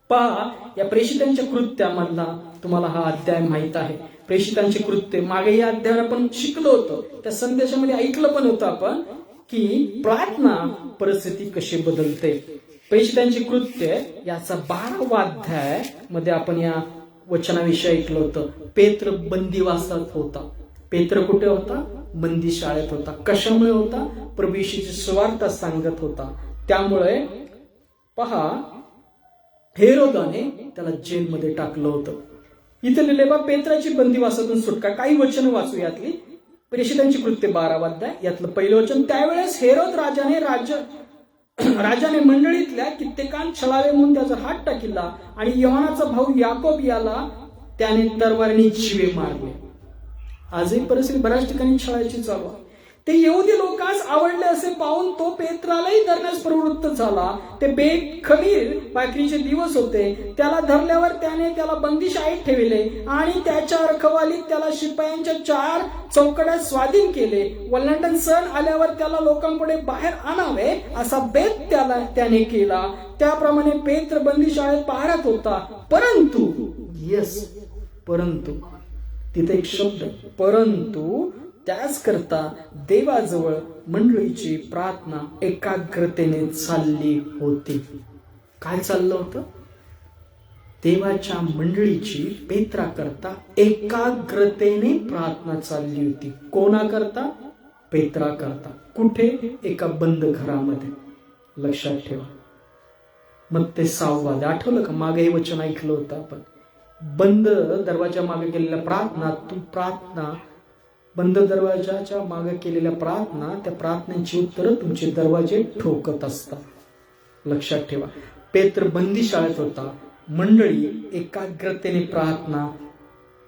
पहा, या प्रेषितांच्या कृत्यामधला तुम्हाला हा अध्याय माहित आहे. प्रेषितांचे कृत्य मागे या अध्यायावर आपण शिकलो होतो, त्या संदेशामध्ये ऐकलं पण होतं आपण की प्रार्थना परिस्थिती कशी बदलते. प्रेषितांचे कृत्य याचा 12वा अध्याय मध्ये आपण या वचनाविषयी ऐकलं होतं. पेत्र बंदिवासात होता. पेत्र कुठे होता? बंदी शाळेत होता. कशामुळे होता? प्रभू येशूची सुवार्ता सांगत होता. त्यामुळे पहा, हेरोदाने त्याला जेलमध्ये टाकलं होतं. इथे लिहिले बा, पेत्राची बंदिवासातून सुटका. काही वचन वाचू यातली. प्रेषितांची कृत्य 12वा अध्याय यातलं पहिलं वचन. त्यावेळेस हेरोद राजाने मंडळीतल्या कित्येकांत छळावे म्हणून त्याचा हात टाकिला आणि योहानाचा भाऊ याकोब याला त्याने तरवारीने जीवे मारले. आजही परिस्थिती बऱ्याच ठिकाणी छळायची चालू आहे. ते यहुदी लोकांस आवडले असे पाहून तो पेत्रालाही धरण्यास प्रवृत्त झाला. ते बेखमीर भाकरीचे दिवस होते. त्याला धरल्यावर त्याने त्याला बंदीशाळेत ठेवले आणि त्याच्या रखवालीत त्याला शिपायांच्या 4 चौकड्यात स्वाधीन केले. वल्हांडण सण आल्यावर त्याला लोकांपुढे बाहेर आणावे असा बेत त्याने केला. त्याप्रमाणे पेत्र बंदीशाळेत पाहत होता. परंतु तिथे एक शब्द, परंतु त्याच करता देवाजवळ मंडळीची प्रार्थना एकाग्रतेने चालली होती. काय चाललं होतं? देवाच्या मंडळीची पेत्रा करता एकाग्रतेने प्रार्थना चालली होती. कोणा करता? पेत्रा करता. कुठे? एका बंद घरामध्ये. लक्षात ठेवा. मग ते 6वा आठवलं का? मागे हे वचन ऐकलं होतं आपण. बंद दरवाजा मागे केलेल्या प्रार्थना, बंद दरवाजाच्या मागे केलेल्या प्रार्थना, त्या प्रार्थनेची उत्तरं तुमचे दरवाजे ठोकत असतात. लक्षात ठेवा. पेत्र बंदी शाळेत होता. मंडळी एकाग्रतेने प्रार्थना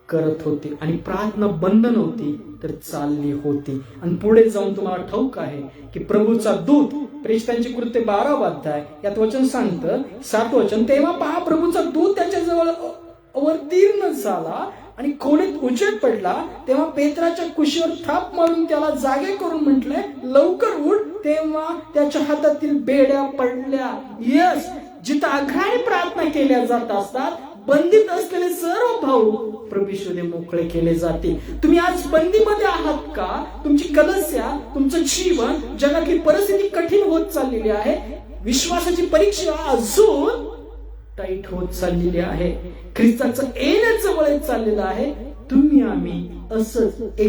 करत होती आणि प्रार्थना बंद नव्हती तर चालली होती. आणि पुढे जाऊन तुम्हाला ठाऊक आहे की प्रभूचा दूत, प्रेषितांची कृत्य 12वा अध्याय यात वचन सांगतं, 7 वचन. तेव्हा पहा, प्रभूचा दूत त्याच्याजवळ अवतीर्ण झाला आणि खोलीत उजेड पडला. तेव्हा पेत्राच्या कुशीवर थाप मारून त्याला जागे करून म्हटले, लवकर उठ. तेव्हा त्याच्या हातातील बेड्या पडल्या. जिथं आग्रहाने प्रार्थना केल्या जात असतात, बंदीत असलेले सर्व भाऊ प्रभूमध्ये मोकळे केले जातील. तुम्ही आज बंदीमध्ये आहात का? तुमची कलस्या, तुमचं जीवन, जगातली परिस्थिती कठीण होत चाललेली आहे. विश्वासाची परीक्षा अजून टाईट होत चाललेली आहे. ख्रिस्ताचं येणं जवळ येत चाललेलं आहे. तुम्ही आम्ही असंच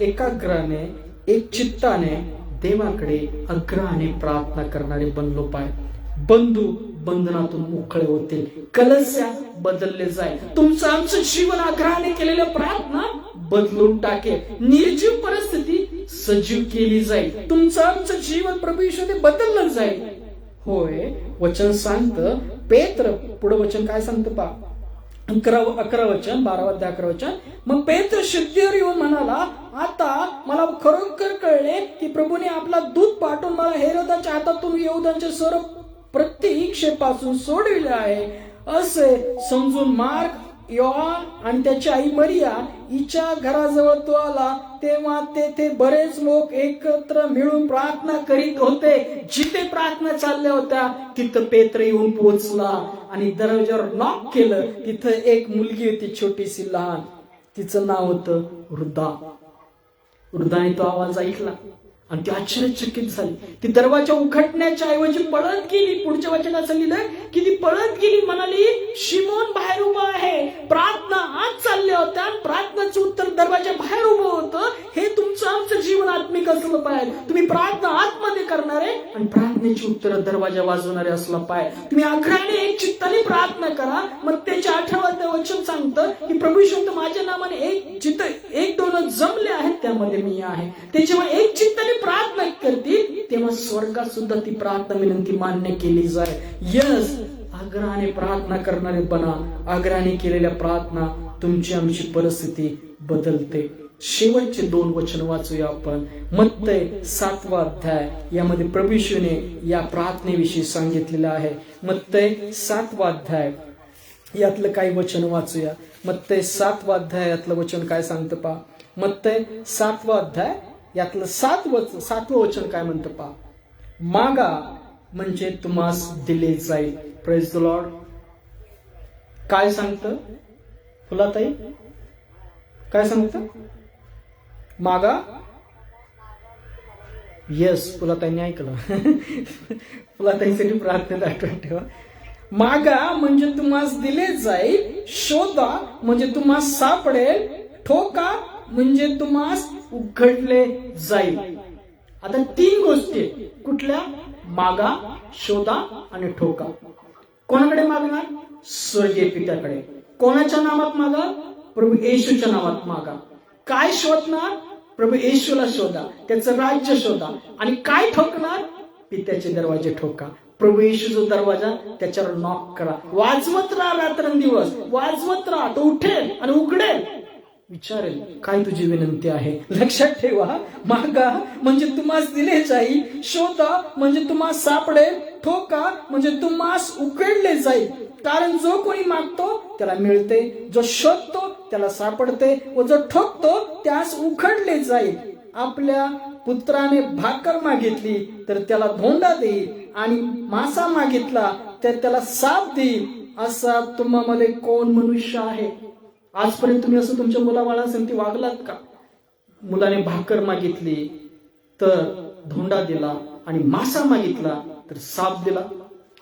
एकाग्राने, एक चित्ताने देवाकडे अग्रहाने प्रार्थना करणारे बनलो पाहिजे. बंधू बंधनातून मोकळे होतील. कलस्या बदलले जाईल. तुमचं आमचं जीवन आग्रहाने केलेल्या प्रार्थना बदलून टाकेल. निर्जीव परिस्थिती सजीव केली जाईल. तुमचं आमचं जीवन प्रभू येशूने बदललं जाईल. होय, वचन सांगतं. पेत्र पुढे वचन काय सांगतं पहा, 11 वचन, 12वा अध्याय 11 वचन. मग पेत्र शुद्धीवर येऊन म्हणाला, आता मला खरोखर कळले की प्रभूने आपला दूत पाठवून मला हेरोदाच्या हातातून यहुदांच्या सर्व प्रतीक्षेपासून सोडविले आहे. असे समजून मार्ग योहान आणि त्याची आई मरिया हिच्या घराजवळ तो आला, तेव्हा तेथे बरेच लोक एकत्र मिळून प्रार्थना करीत होते. जिथे प्रार्थना चालल्या होत्या तिथं पेत्र येऊन पोहोचला आणि दरवाजावर नॉक केलं. तिथं एक मुलगी होती, छोटीशी लहान, तिचं नाव होतं रुदा. रुदाने तो आवाज ऐकला आणि ती आश्चर्यचकित झाली. ती दरवाजा उघडण्याच्या ऐवजी पळत गेली. पुढच्या वचनात असं लिहिलं की ती पळत गेली, म्हणाली, शिमोन बाहेर उभा आहे. प्रार्थना आत चालल्या होत्या, प्रार्थनाचं उत्तर दरवाजा बाहेर उभं होतं. हे तुमचं आमचं जीवन आत्मिक असलं पाहिजे. तुम्ही प्रार्थना आतमध्ये करणारे आणि प्रार्थनेची उत्तर दरवाजा वाजवणारे असला पाहिजे. तुम्ही आग्रहाने एक चित्ताने प्रार्थना करा. मग त्याच्या 18 वचन सांगतं की प्रभू शब्द माझ्या नावाने एक दोन जमले आहेत त्यामध्ये मी आहे. ते जेव्हा एक चित्ताने प्रार्थना करतील तेव्हा स्वर्गात सुद्धा ती प्रार्थना विनंती मान्य केली जाईल. यस, आग्रहाने प्रार्थना करणारे बना. आग्रहाने केलेल्या प्रार्थना तुमची आमची परिस्थिती बदलते. शेवटचे 2 वचन वाचूया आपण. मत्तय 7वा अध्याय, यामध्ये प्रभू येशूने या प्रार्थनेविषयी सांगितलेलं आहे. मत्तय 7वा अध्याय यातलं काही वचन वाचूया. मत्तय 7वा अध्याय यातलं वचन काय सांगतं पहा. मत्तय 7वा अध्याय यातलं 7वं वचन काय म्हणतं पहा. मागा म्हणजे तुम्हास दिले जाईल. Praise the Lord. काय सांगतं फुलाताई? काय सांगतं? मागा. यस, फुलाताईने ऐकलं. फुलाताईसाठी प्रार्थनेत आठवण ठेवा. मागा म्हणजे तुम्हास दिले जाईल, शोधा म्हणजे तुम्हास सापडेल, ठोका म्हणजे तुम्हास उघडले जाईल. आता 3 गोष्टी कुठल्या? मागा, शोधा आणि ठोका. कोणाकडे मागणार? स्वर्गीय पित्याकडे. कोणाच्या नावात मागा? प्रभू येशूच्या नावात मागा. काय शोधणार? प्रभू येशूला शोधा, त्याचं राज्य शोधा. आणि काय ठोकणार? पित्याचे दरवाजे ठोका. प्रभू येशूचा दरवाजा, त्याच्यावर नॉक करा. वाजवत राहा, रात्रंदिवस वाजवत राहा. तो उठेल आणि उघडेल, विचारेल काय तुझी विनंती आहे. लक्षात ठेवा, मागा म्हणजे तुम्हास दिले जाईल, शोधा म्हणजे तुम्हास सापडेल, ठोका म्हणजे तुम्हास उघडले जाईल. कारण जो कोणी मागतो त्याला मिळते, जो शोधतो त्याला सापडते व जो ठोकतो त्यास उघडले जाईल. आपल्या पुत्राने भाकर मागितली तर त्याला धोंडा देईल आणि मासा मागितला तर त्याला साप देईल. असा तुम्हामध्ये कोण मनुष्य आहे? आजपर्यंत तुम्ही असं तुमच्या मुलाबाळांसाठी वागलात का? मुलाने भाकर मागितली तर धोंडा दिला आणि मासा मागितला तर साप दिला.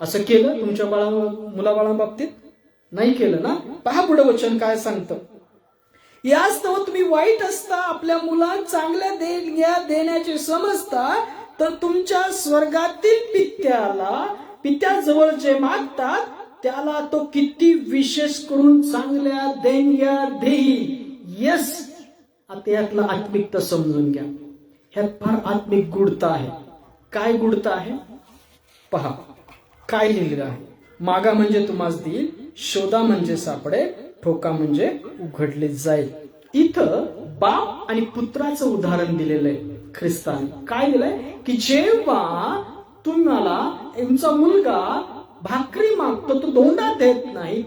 असं केलं तुमच्या मुलाबाळांबाबतीत? नाही केलं ना? पहा पुढे वचन काय सांगतं. यास्तव तुम्ही वाईट असता आपल्या मुलांना चांगल्या देणग्या देण्याचे समजता, तर तुमच्या स्वर्गातील पित्याजवळ जे मागतात त्याला तो किती विशेष करून चांगल्या देणग्या देईल. यस, आता यातला आत्मिकता समजून घ्या. ह्यात फार आत्मिक गुढता आहे. काय गुढता आहे पहा. काय लिहिलेलं आहे? मागा म्हणजे तुम्हास देईल, शोधा म्हणजे सापडेल, ठोका म्हणजे उघडले जाईल. इथं बाप आणि पुत्राचं उदाहरण दिलेलं आहे ख्रिस्ताने. काय दिलंय की जेव्हा तुम्हाला तुमचा मुलगा भाकरी मागतो तो धोंडा देत नाही,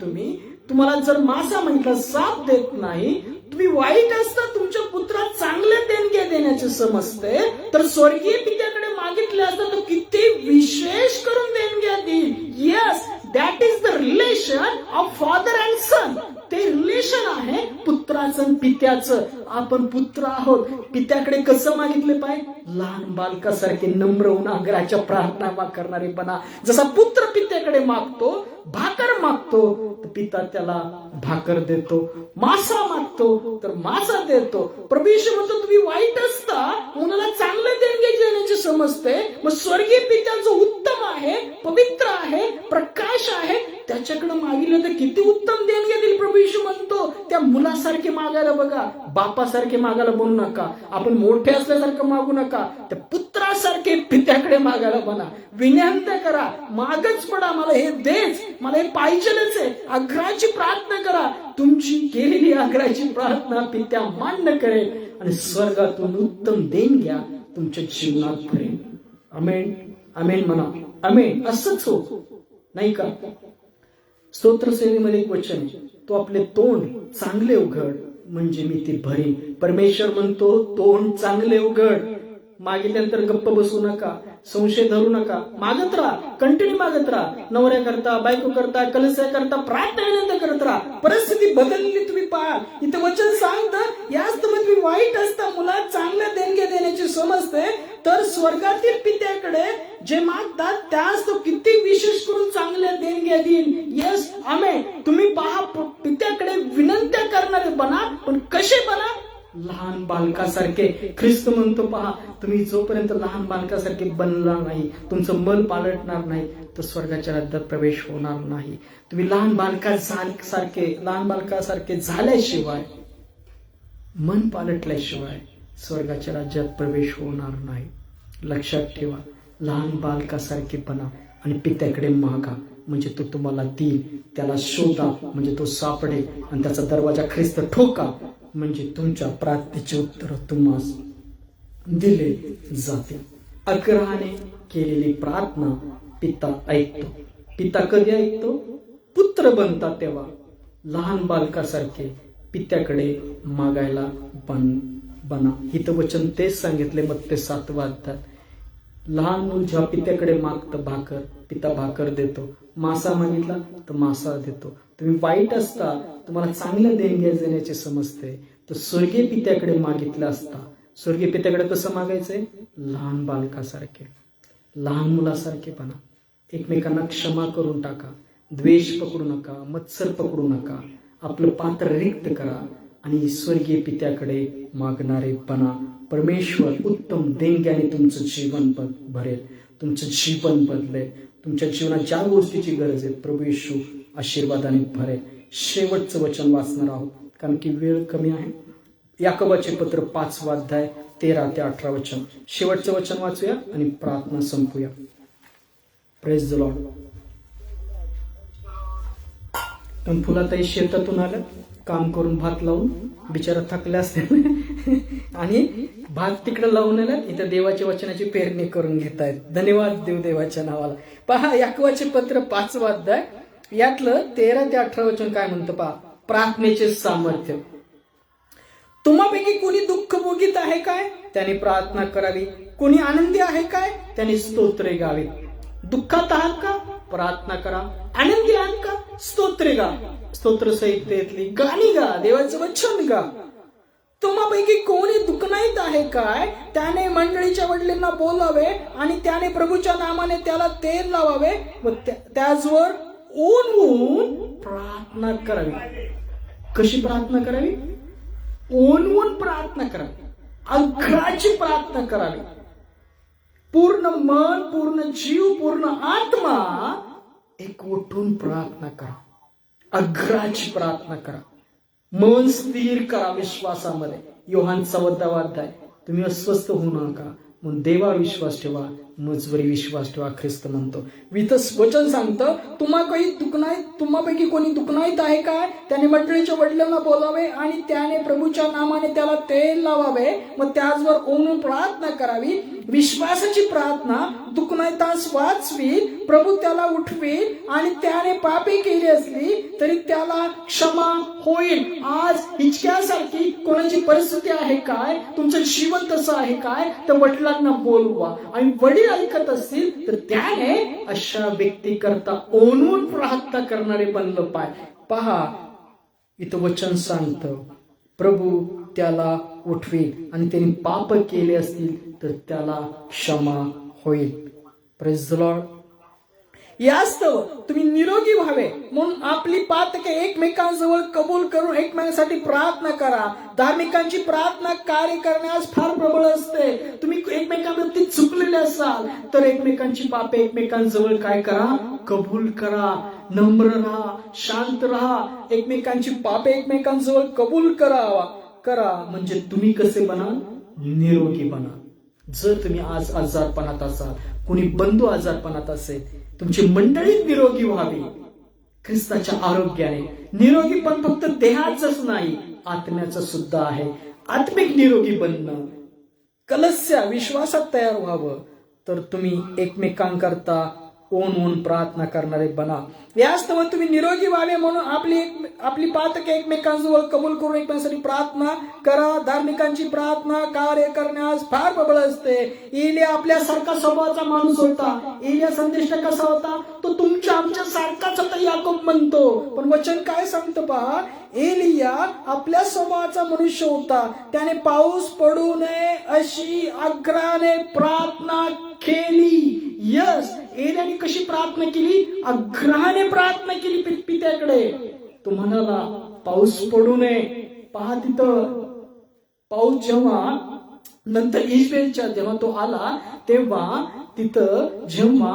तुम्हाला जर मासा म्हटलं साप देत नाही, तुम्ही वाईट असता तुमच्या पुत्रात चांगले देणगे देण्याचे समजते, तर स्वर्गीय पित्याकडे मागितले असता तो किती विशेष करून देणग्या देईल. Yes, that is the relation of father and son. ते रिलेशन आहे पुत्राचं आणि पित्याचं. आपण पुत्र आहोत. पित्याकडे कसं मागितले पाहिजे? लहान बालकासारखे नम्र होऊन आग्रहाच्या प्रार्थना करणारे बना. जसा पुत्र पित्याकडे मागतो, भाकर मागतो तर पिता त्याला भाकर देतो, मासा मागतो तर मासा देतो. प्रभू येशू म्हणतो तुम्ही वाईट असता मुलाला चांगले देणगे देण्याचे समजते, मग स्वर्गीय पिता जो उत्तम आहे, पवित्र आहे, प्रकाश आहे, त्याच्याकडे मागितलं तर किती उत्तम देणगे देईल. प्रभू येशू म्हणतो त्या मुलासारखे मागायला बघा, बापासारखे मागायला बनू नका. आपण मोठे असल्यासारखं मागू नका. त्या पुत्रासारखे पित्याकडे मागायला बना. विनंती करा, मागच पडा, मला हे देच, मला हे पाहिजेलच आहे. आग्रहाची प्रार्थना करा. तुमची केलेली आग्रहाची प्रार्थना पित्या मान्य करेल आणि स्वर्गातून उत्तम देणग्या तुमच्या जीवनात भरेल. अमेन, अमेन म्हणा. अमेन. असंच हो, नाही का? स्तोत्र सेवेमध्ये एक वचन तो आपले तोंड चांगले उघड म्हणजे मी ते भरीन. परमेश्वर म्हणतो तोंड चांगले उघड. मागितल्यानंतर गप्प बसू नका, संशय धरू नका, मागत राहा, कंटिन्यू मागत राहा. नवऱ्या करता, बायको करता, कलस्या करता, प्रार्थना विनंती करत राहा. परिस्थिती बदलली तुम्ही पहा. इथं वचन सांगतं याच तुम्ही वाईट असता मुला चांगल्या देणग्या देण्याची समजते तर स्वर्गातील पित्याकडे जे मागतात त्यास तो किती विशेष करून चांगल्या देणग्या देईन. Yes amen. तुम्ही पहा पित्याकडे विनंत्या करणारे बना, पण कसे बना? लहान बालकासारखे. ख्रिस्त म्हणतो पहा तुम्ही जोपर्यंत लहान बालकासारखे बनला नाही, तुमचं मन पालटणार नाही तर स्वर्गाच्या राज्यात प्रवेश होणार नाही. तुम्ही लहान बालकासारखे झाल्याशिवाय, मन पालटल्याशिवाय स्वर्गाच्या राज्यात प्रवेश होणार नाही. लक्षात ठेवा, लहान बालकासारखे बना आणि पित्याकडे मागा म्हणजे तो तुम्हाला देईल. त्याला शोधा म्हणजे तो सापडेल आणि त्याचा दरवाजा ख्रिस्त ठोका म्हणजे तुमच्या प्रार्थनेचे उत्तर तुम्हाला दिले जाते. आग्रहाने केलेली प्रार्थना पिता ऐकतो. पिता कधी ऐकतो? पुत्र बनतात तेव्हा. लहान बालकासारखे पित्याकडे मागायला बना. हित वचन तेच सांगितले मत्ते 7 अध्याय. लहान मुल जेव्हा पित्याकडे मागतं भाकर, पिता भाकर देतो. मासा मागितला तर मासा देतो. तुम्ही वाईट असता, तुम्हाला चांगल्या देणग्या देण्याचे समजते तर स्वर्गीय पित्याकडे मागितलं असता. स्वर्गीय पित्याकडे कसं मागायचंय? लहान बालकासारखे, लहान मुलासारखे बना. एकमेकांना क्षमा करून टाका, द्वेष पकडू नका, मत्सर पकडू नका. आपलं पात्र रिक्त करा आणि स्वर्गीय पित्याकडे मागणारे बना. परमेश्वर उत्तम देणग्याने तुमचं जीवन भरेल, तुमचं जीवन बदलेल. तुमच्या जीवनात ज्या गोष्टीची गरज आहे प्रभू येशू आशीर्वादाने भरेल. शेवटचं वचन वाचणार आहोत कारण की वेळ कमी आहे. याकोबाचे पत्र 5 अध्याय 13 ते 18 वचन. शेवटचं वचन वाचूया आणि प्रार्थना संपूया. Praise the Lord. पण फुलाताई शेतातून आल्या, काम करून भात लावून बिचारा थकल्या असतील आणि भात तिकडे लावून आल्यात. इथं देवाच्या वचनाची पेरणी करून घेत आहेत. धन्यवाद देव देवाच्या नावाला. पहा याकोबाचे पत्र 5 अध्याय यातलं 13 ते 18 वचन काय म्हणतं पहा. प्रार्थनेचे सामर्थ्य. तुम्हापैकी कोणी दुःख भोगीत आहे काय? त्याने प्रार्थना करावी. कोणी आनंदी आहे काय? त्याने स्तोत्रे गावी. दुःखात आहात का? प्रार्थना करा. आनंदी आहात का? स्तोत्रे गा. स्तोत्र संहितेतली गाणी गा, देवाचं वचन गा. तुम्हापैकी कोणी दुःखनाईत आहे काय? त्याने मंडळीच्या वडिलांना बोलावे आणि त्याने प्रभूच्या नामाने त्याला तेल लावावे व त्याचवर ओनवून प्रार्थना करावी. कशी प्रार्थना करावी? ओनवून प्रार्थना करावी. आग्रहाची प्रार्थना करावी. पूर्ण मन, पूर्ण जीव, पूर्ण आत्मा एक उठून प्रार्थना करा. आग्रहाची प्रार्थना करा. मन स्थिर करा विश्वासामध्ये. योहान 14 अध्याय. तुम्ही अस्वस्थ होऊ नका म्हणून देवा विश्वास ठेवा, मजवरी विश्वास ठेवा ख्रिस्त म्हणतो. वचन सांगतं तुम्हापैकी कोणी दुखनाईत आहे काय? त्याने मंडळीच्या वडिलांना बोलावे आणि त्याने प्रभूच्या नामाने त्याला तेल लावावे मग त्याचवर ओनून प्रार्थना करावी. विश्वासाची प्रार्थना दुखनाईतास वाचवी. प्रभू त्याला उठवेल आणि त्याने पापे केली असली तरी त्याला क्षमा होईल. आज हिचक्यासारखी कोणाची परिस्थिती आहे काय? तुमचं जीवन तसं आहे काय? तर वडिलांना बोलवा आणि वडील ऐकत असतील तर त्याने अशा व्यक्ती करता ओनून प्रार्थना करणारे बनलं पाय. पहा इथं वचन सांगतं प्रभू त्याला उठवेल आणि त्यांनी पाप केले असतील तर त्याला क्षमा होईल. Praise the Lord. यास्तव तुम्ही निरोगी व्हावे म्हणून आपली पातके एकमेकांजवळ कबूल करून एकमेकांसाठी प्रार्थना करा. धार्मिकांची प्रार्थना कार्य करण्यास फार प्रबळ असते. तुम्ही एकमेकांबाबतीत चुकलेले असाल तर एकमेकांची पापे एकमेकांजवळ काय करा? कबूल करा. नम्र राहा, शांत राहा. एकमेकांची पापे एकमेकांजवळ कबूल करा म्हणजे तुम्ही कसे बनाल? निरोगी बनाल. जर तुम्ही आज आजारपणात असाल, कोणी बंधू आजारपणात असेल, तुमची मंडळी निरोगी व्हावी ख्रिस्ताच्या आरोग्याने. निरोगी पण फक्त देहाचंच नाही, आत्म्याचं सुद्धा आहे. आत्मिक निरोगी बनणं, कलस्या विश्वासात तयार व्हावं तर तुम्ही एकमेकांकरता ओन प्रार्थना करणारे बना. यास्तव तुम्ही निरोगी व्हावे म्हणून आपली पातके एकमेकांजवळ कबूल करून एकमेकांसाठी प्रार्थना करा. धार्मिकांची प्रार्थना कार्य करण्यास फार प्रबळ असते. एलिया आपल्यासारखा स्वभावाचा माणूस होता. एलिया संदेश कसा होता? तो तुमच्या आमच्या सारखाच होता, याकोब म्हणतो. पण वचन काय सांगतं पहा, एलिया आपल्या स्वभावाचा मनुष्य होता. त्याने पाऊस पडू नये अशी आग्रहाने प्रार्थना केली. यस, एलियाने कशी प्रार्थना केली? आग्रहाने प्रार्थना केली पित्याकडे. तो म्हणाला पाऊस पडू नये. पहा तिथं पाऊस जेव्हा नंतर इस्रायलच्या जेव्हा तो आला तेव्हा तिथं जेव्हा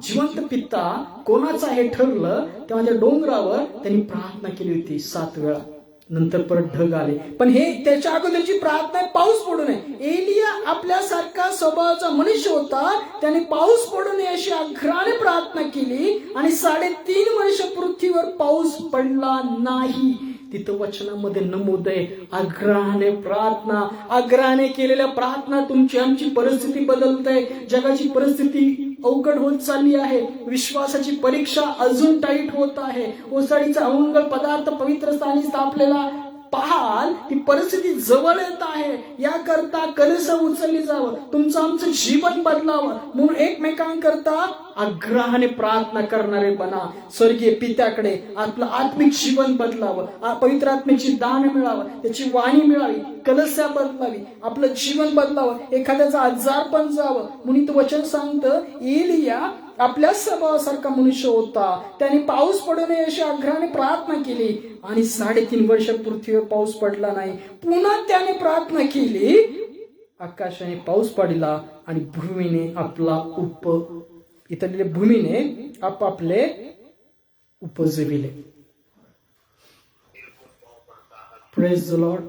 जिवंत पिता कोणाचा हे ठरलं तेव्हा त्या डोंगरावर त्यांनी प्रार्थना केली होती 7 वेळा. नंतर परत ढग आले. पण हे त्याच्या अगोदरची प्रार्थना पाऊस पडू नये. एलिया आपल्यासारखा स्वभावाचा मनुष्य होता. त्याने पाऊस पडू नये अशी आग्रहाने प्रार्थना केली आणि 3.5 वर्ष पृथ्वीवर पाऊस पडला नाही. तिथं वचनामध्ये नमूद आहे आग्रहाने प्रार्थना. आग्रहाने केलेल्या प्रार्थना तुमची आमची परिस्थिती बदलते. जगाची परिस्थिती अवघड होत चालली आहे. विश्वासाची परीक्षा अजून टाईट होत आहे. ओसाडीचा अवंगळ पदार्थ पवित्र स्थानी स्थापलेला पाहाल ती परिस्थिती जवळ येत आहे. याकरता कलश उचलली जावं, तुमचं आमचं जीवन बदलावं म्हणून एकमेकांकरता आग्रहाने प्रार्थना करणारे बना. स्वर्गीय पित्याकडे आपलं आत्मिक जीवन बदलावं, पवित्र आत्म्याची दान मिळावं, त्याची वाणी मिळावी, कलस्या बदलावी, आपलं जीवन बदलावं, एखाद्याचा आजार पण जावं म्हणून तो वचन सांगतं एलिया आपल्या स्वभावासारखा मनुष्य होता. त्याने पाऊस पडू नये अशी आग्रहाने प्रार्थना केली आणि 3.5 वर्ष पृथ्वीवर पाऊस पडला नाही. पुन्हा त्याने प्रार्थना केली, आकाशाने पाऊस पडला आणि भूमीने भूमीने आपापले उपजविले. Praise the Lord.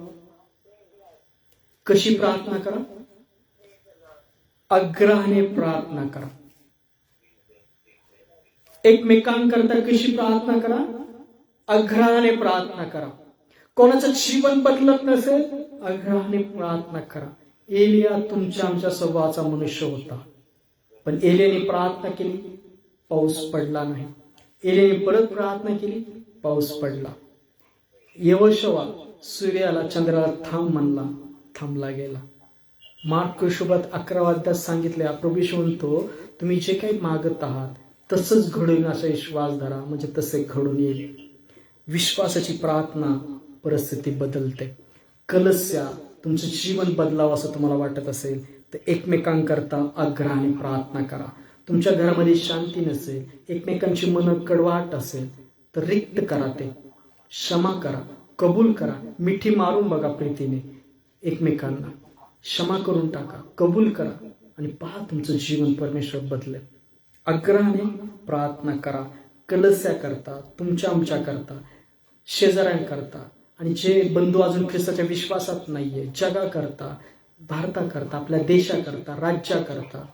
कशी प्रार्थना करा? आग्रहाने प्रार्थना करा. एकमेकांकरता कशी प्रार्थना करा? आग्रहाने प्रार्थना करा. कोणाचं जीवन बदलत नसेल आग्रहाने प्रार्थना करा. एलिया तुमच्या आमच्या स्वभावाचा मनुष्य होता. पण एलियाने प्रार्थना केली, पाऊस पडला नाही. एलियाने परत प्रार्थना केली, पाऊस पडला. यहोशुआ सूर्याला चंद्राला थांब म्हणला, थांबला गेला. मार्क शुभात 11 अध्यायात सांगितले, प्रभू येशू म्हणतो तुम्ही जे काही मागत आहात तसंच घडून असा विश्वास धरा, म्हणजे तसे घडून येईल. विश्वासाची प्रार्थना परिस्थिती बदलते. कलस्या तुमचं जीवन बदलावं असं तुम्हाला वाटत असेल तर एकमेकांकरता आग्रहाने प्रार्थना करा. तुमच्या घरामध्ये शांती नसेल, एकमेकांची मन कडवाट असेल तर रिक्त करा, ते क्षमा करा, कबूल करा. मिठी मारून बघा प्रीतीने एकमेकांना, क्षमा करून टाका, कबूल करा आणि पहा तुमचं जीवन परमेश्वर बदलेल. आग्रहाने प्रार्थना करा. कलस्या करता, तुमच्या आमच्या करता, शेजाऱ्यांकरता आणि जे बंधू अजून ख्रिस्ताच्या विश्वासात नाहीये, जगाकरता, भारताकरता, आपल्या देशाकरता, राज्याकरता,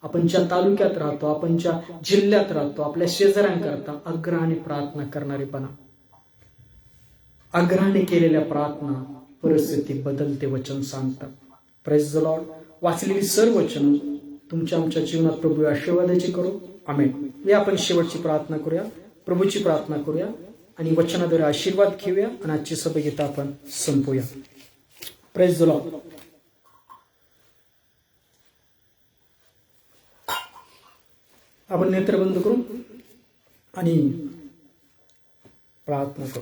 आपण ज्या तालुक्यात राहतो, आपण ज्या जिल्ह्यात राहतो, आपल्या शेजाऱ्यांकरता आग्रहाने प्रार्थना करणारे बना. आग्रहाने केलेल्या प्रार्थना परिस्थिती बदलते वचन सांगतात. Praise the Lord. वाचलेली सर्व वचन तुमच्या आमच्या जीवनात प्रभू आशीर्वादाची करू. आमेन. या आपण शेवटची प्रार्थना करूया, प्रभूची प्रार्थना करूया आणि वचनाद्वारे आशीर्वाद घेऊया आणि आजची सभेगीता आपण संपूया. Praise the Lord. आपण नेत्र बंद करू आणि प्रार्थना करू.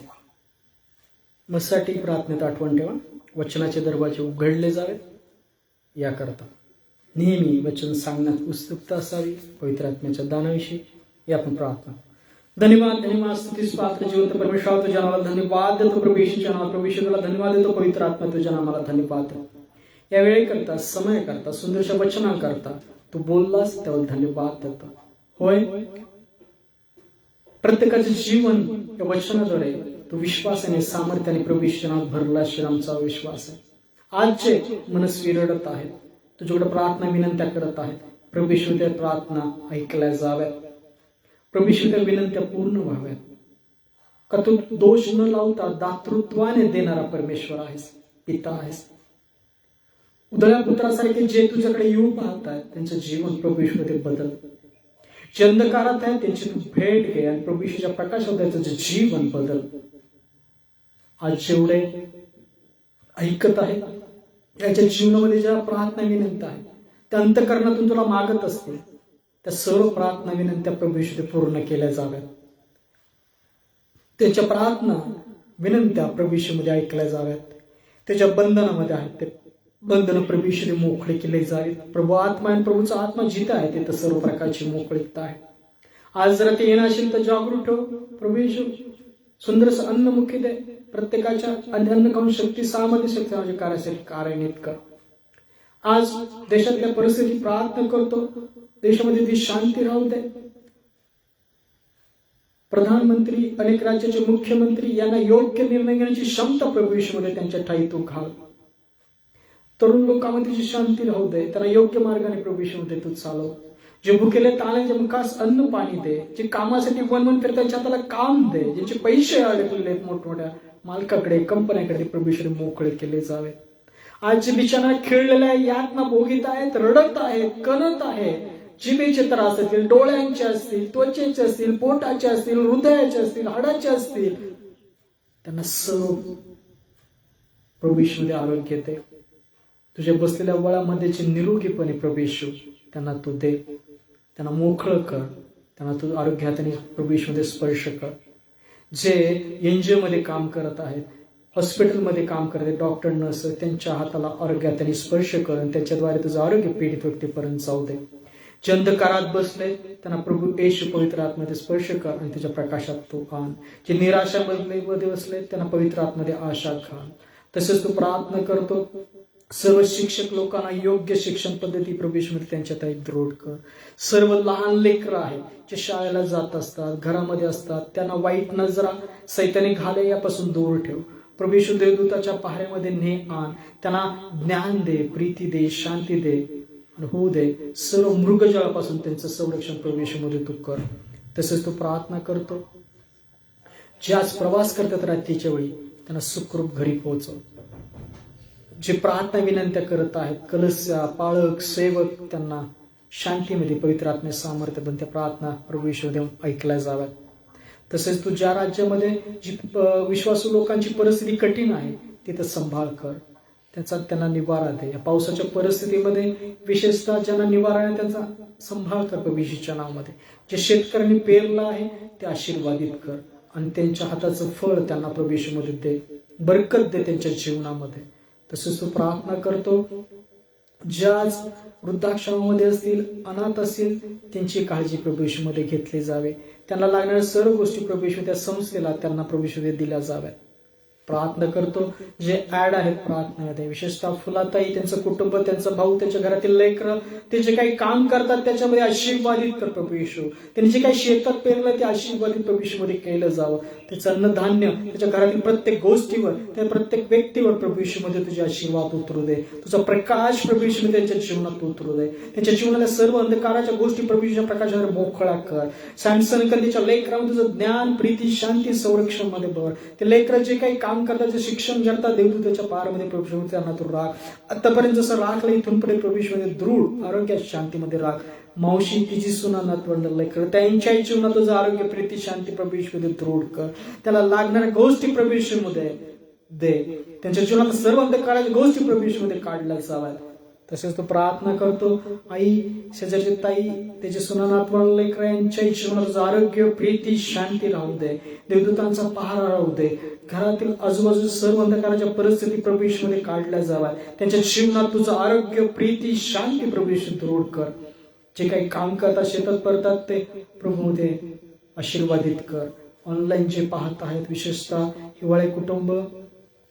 मसाठी प्रार्थनेत आठवण ठेवा, वचनाचे दरवाजे उघडले जावेत याकरता नेहमी वचन सांगण्यात उत्सुकता असावी. पवित्र आत्म्याच्या दानाविषयी या आपण प्रार्थना. धन्यवाद, धन्यवाद, स्तुतीस पात्र जिवंत परमेश्वर तुझ्या नावाला धन्यवाद देतो. प्रभू येशूच्या नावात प्रभू येशू तुला धन्यवाद देतो. पवित्र आत्मा तुझ्या नावाला धन्यवाद देतो. या वेळेकरता, समयाकरता, सुंदरशा वचनाकरता तू बोललास त्यावर धन्यवाद देतो. होय, प्रत्येकाचे जीवन या वचनाद्वारे तू विश्वासाने, सामर्थ्याने प्रभू येशूच्या नावात भरला आमचा विश्वास आहे. आज जे मनस्वी रडत आहेत, तुझ्याकडे प्रार्थना विनंत्या करत आहेत, प्रभू येशू त्या प्रार्थना ऐकल्या जाव्यात. प्रभू येशू त्या विनंत्या पूर्ण व्हाव्यात. का तू दोष न लावता दातृत्वाने देणारा परमेश्वर आहेस, पिता आहेस. उदळ्या पुत्रासारखे जे तुझ्याकडे येऊ पाहतात त्यांचं जीवन प्रभू येशू ते बदल. जे अंधकारात आहे त्यांची तू भेट घे आणि प्रभू येशूच्या प्रकाशात त्याचं जीवन बदल. आज जेवढे ऐकत आहे त्याच्या जीवनामध्ये ज्या प्रार्थना विनंत्या आहेत त्या अंतःकरणातून तुला मागत असतील त्या सर्व प्रार्थना विनंत्या प्रभू येशू पूर्ण केल्या जाव्यात. त्याच्या प्रार्थना विनंत्या प्रभू येशूमध्ये ऐकल्या जाव्यात. त्याच्या बंधनामध्ये आहेत ते बंधन प्रभू येशूने मोकळे केले जावेत. प्रभू आत्मा आणि प्रभूचा आत्मा जिथं आहे तिथं सर्व प्रकारची मोकळीकता आहे. आज जरा ते येणं असेल तर जागृत ठेव. प्रभू येशू सुंदरस अन्न मुखी दे. प्रत्येकाच्या अन्न खाऊन शक्ती सामर्थ्य शक्ती माझ्या कार्यासाठी कार्यान्वित कर. आज देशातल्या परिस्थिती प्रार्थना करतो देशामध्ये ती शांती राहू दे. प्रधानमंत्री अनेक राज्याचे मुख्यमंत्री यांना योग्य निर्णय घेण्याची क्षमता प्रभू येशूमध्ये त्यांच्या ठाई तू घाल. तरुण लोकांमध्ये जी शांती राहू दे. त्यांना योग्य मार्गाने प्रभू येशूमध्ये तू चालव. जे भुकेले ताळ्यांच्या मुखास अन्न पाणी दे. जे कामासाठी वनवन फिरतात हाताला काम दे. ज्यांचे पैसे अडकलेले आहेत मोठमोठ्या मालकाकडे कंपन्याकडे प्रभू येशूने मोकळे केले जावे. आज जे बिचारा खेळलेले आहे यातना भोगीत आहेत रडत आहेत कणत आहे. जिभेचे त्रास असतील डोळ्यांचे असतील त्वचेचे असतील पोटाचे असतील हृदयाचे असतील हाडाचे असतील त्यांना सर्व प्रभू येशूमध्ये आरोग्य दे. तुझ्या बसलेल्या वळामध्ये जे निरोगीपणे प्रभू येशू त्यांना तू दे. त्यांना मोकळं कर. त्यांना तू आरोग्याने प्रभू येशूमध्ये स्पर्श कर. जे एनजीओ मध्ये काम करत आहेत हॉस्पिटलमध्ये काम करत आहेत डॉक्टर नर्स त्यांच्या हाताला आरोग्याने स्पर्श कर आणि त्याच्याद्वारे तुझं आरोग्य पीडित व्यक्तीपर्यंत जाऊ दे. जे अंधकारात बसले त्यांना प्रभू येशू पवित्र आत्म्यामध्ये स्पर्श कर आणि तुझ्या प्रकाशात तू आण. जे निराशामध्ये बसले त्यांना पवित्र आत्म्यामध्ये आशा घाल. तसेच तू प्रार्थना करतो सर्व शिक्षक लोकांना योग्य शिक्षण पद्धती प्रभू येशूमध्ये त्यांच्यात दृढ कर. सर्व लहान लेकरं आहेत जे शाळेला जात असतात घरामध्ये असतात त्यांना वाईट नजरा सैतानी घाले यापासून दूर ठेव. प्रभू येशू देवदूताच्या पहाऱ्यामध्ये ने आण. त्यांना ज्ञान दे प्रीती दे शांती दे आणि होऊ दे. सर्व मृगजळापासून त्यांचं संरक्षण प्रभू येशूमध्ये तू कर. तसेच तू प्रार्थना करतो जे आज प्रवास करतात रात्रीच्या वेळी त्यांना सुखरूप घरी पोहोचव. जे प्रार्थना विनंत्या करत आहेत कलस्या पाळक सेवक त्यांना शांतीमध्ये पवित्र आत्म्यात सामर्थ्य बन त्या प्रार्थना प्रभू येशूमध्ये ऐकल्या जाव्यात. तसेच तू ज्या राज्यामध्ये जी विश्वासू लोकांची परिस्थिती कठीण आहे तिथं संभाळ कर. त्यांना निवारा दे. या पावसाच्या परिस्थितीमध्ये विशेषतः ज्यांना निवारा आहे त्यांचा संभाळ कर प्रभू येशूच्या नावामध्ये. जे शेतकऱ्यांनी पेरलं आहे ते आशीर्वादित कर आणि त्यांच्या हाताचं फळ त्यांना प्रभू येशूमध्ये दे. बरकत दे त्यांच्या जीवनामध्ये. तसेच तू प्रार्थना करतो ज्या आज वृद्धाश्रमामध्ये असतील अनाथ असतील त्यांची काळजी प्रभू येशूमध्ये घेतली जावे. त्यांना लागणाऱ्या सर्व गोष्टी प्रभू येशू त्या संस्थेला त्यांना प्रभू येशूमध्ये दिल्या जाव्यात. प्रार्थना करतो जे ऍड आहेत प्रार्थनेमध्ये विशेषतः फुलाताई त्यांचं कुटुंब त्यांचा भाऊ त्यांच्या घरातील लेकरं ते जे काही काम करतात त्याच्यामध्ये आशीर्वादित कर प्रभू येशू. त्यांनी जे काही शेतात पेरलं ते आशीर्वादित प्रभू येशूमध्ये केलं जावं. त्याचं अन्नधान्य त्याच्या घरातील प्रत्येक गोष्टीवर त्या प्रत्येक व्यक्तीवर प्रभू येशूमध्ये तुझे आशीर्वाद उतरू दे. तुझा प्रकाश प्रभू येशूमध्ये त्यांच्या जीवनात उतरू दे. त्यांच्या जीवनाला सर्व अंधकाराच्या गोष्टी प्रभू येशूच्या प्रकाशावर मोकळा कर. सॅमसन कधीच्या लेकरांमध्ये तुझं ज्ञान प्रीती शांती संरक्षण मध्ये भर. ते लेकरं जे काही काम करतात जे शिक्षण करतात देवदूताच्या पारामध्ये प्रभू त्यांना तू राख. आतापर्यंत जसं राखलं इथून पुढे प्रभू येशूमध्ये दृढ आरोग्यात शांतीमध्ये राख. मावशी तिची सुना नातवंड लेकरं त्यांच्याही जीवनात तुझं आरोग्य प्रीती शांती प्रभू येशूमध्ये दृढ कर. त्याला लागणाऱ्या गोष्टी प्रभू येशूमध्ये दे. त्यांच्या जीवनात सर्व अंधकाराच्या गोष्टी प्रभू येशूमध्ये काढल्या जाव्यात. तसेच तो प्रार्थना करतो आई शेजारची ताई त्याचे सुना नातवंड लेकरं यांच्याही जीवनात तुझं आरोग्य प्रीती शांती राहू दे. देवदूतांचा पहारा राहू दे. घरातील आजूबाजू सर्व अंधकाराच्या परिस्थिती प्रभू येशूमध्ये काढल्या जाव्यात. त्यांच्या जीवनात तुझं आरोग्य प्रीती शांती प्रभू येशू दृढ कर. जे काही काम करतात शेतात करतात ते प्रभूमध्ये आशीर्वादित कर. ऑनलाईन जे पाहत आहेत विशेषतः हिवाळे कुटुंब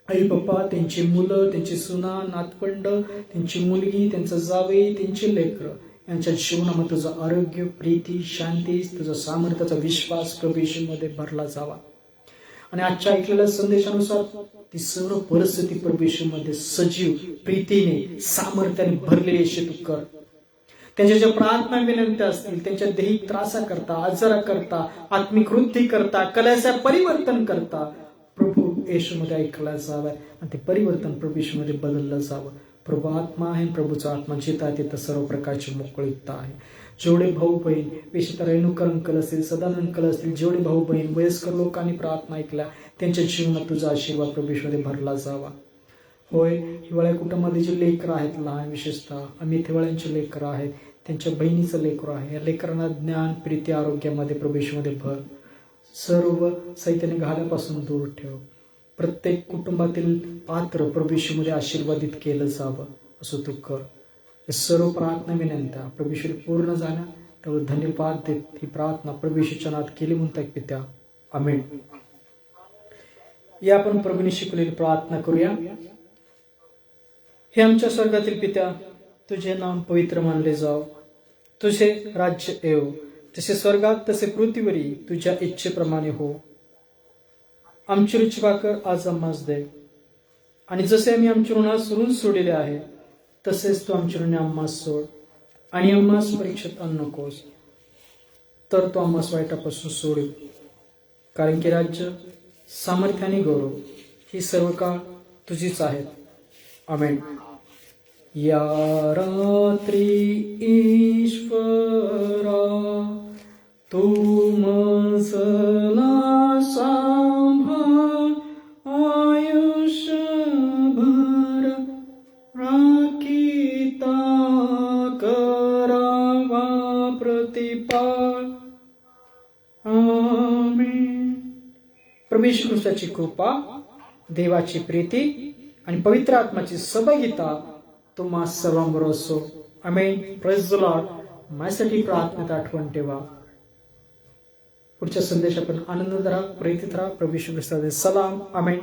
आई पप्पा त्यांची मुलं त्यांची सुना नातवंड त्यांची मुलगी त्यांचं जावई त्यांची लेकरं यांच्या जीवनामध्ये तुझं आरोग्य प्रीती शांती तुझा सामर्थ्याचा विश्वास प्रभू येशूमध्ये भरला जावा. आणि आजच्या ऐकलेल्या संदेशानुसार ती सर्व परिस्थिती प्रभू येशूमध्ये सजीव प्रीतीने सामर्थ्याने भरलेली अशी तू कर. त्यांच्या ज्या प्रार्थना विनंत्या असतील त्यांच्या दैहिक त्रासा करता आजारा करता आत्मिक वृद्धी करता कलाच्या परिवर्तन करता प्रभू येशूमध्ये ऐकलं जावं आणि ते परिवर्तन प्रभू येशूमध्ये बदललं जावं. प्रभू आत्मा आहे, प्रभूचा आत्मा जिथं आहे तिथं सर्व प्रकारची मोकळीकता आहे. जेवढे भाऊ बहीण, विशेषतः रेणुकर अंकल असतील, सदानंद अंकल असतील, जेवढे भाऊ बहीण वयस्कर लोकांनी प्रार्थना ऐकल्या, त्यांच्या जीवनात तुझा आशीर्वाद प्रभूमध्ये भरला जावा. होय, हिवाळ्या कुटुंबामध्ये जे लेकरं आहेत लहान, विशेषतः अमित हिवाळ्यांचे लेकरं आहेत, त्यांच्या बहिणीचं लेकरं आहे, या लेकरांना ज्ञान, प्रीती, आरोग्यामध्ये प्रभूमध्ये भर. सर्व सैतानी घाल्यापासून दूर ठेव. प्रत्येक कुटुंबातील पात्र प्रभूमध्ये आशीर्वादित केलं जावं असं तू कर. हे सर्व प्रार्थना विनंत्या प्रभूश्वरी पूर्ण झाल्या त्यावर धन्यवाद देत ही प्रार्थना प्रभूच्या नावात केली म्हणतात पित्या, आमेन. या आपण प्रभूने शिकवलेली प्रार्थना करूया. हे आमच्या स्वर्गातील पित्या, तुझे नाम पवित्र मानले जाव, तुझे राज्य येव, जसे स्वर्गात तसे पृथ्वीवरी तुझ्या इच्छेप्रमाणे हो. आमची रुची भाकर आज आम्हास दे, आणि जसे आम्ही आमच्या ऋणास ऋण सोडलेले आहे तसेच तू आमची ऋणे आम्हास सोड, आणि आम्हास परीक्षेत आणू नकोस, तर तो आम्हास वाईटापासून सोड. कारण की राज्य, सामर्थ्य आणि गौरव ही सर्व काळ तुझीच आहेत. आमेन. या रात्री ईश्वरा तू मजला सांभाळ, आयुष्यभर राखीता करावा प्रतिपाळ. आमेन. प्रभू येशू ख्रिस्ताची कृपा, देवाची प्रीती आणि पवित्र आत्माची सहभागिता तुम्हा सर्वांबरोबर असो. आमेन. Praise the Lord. माझ्यासाठी प्रार्थनेत आठवण ठेवा. पुढच्या संदेश आपण आनंदात राहा, प्रेरित राहा. प्रभू येशू ख्रिस्ताचे सलाम. आमेन.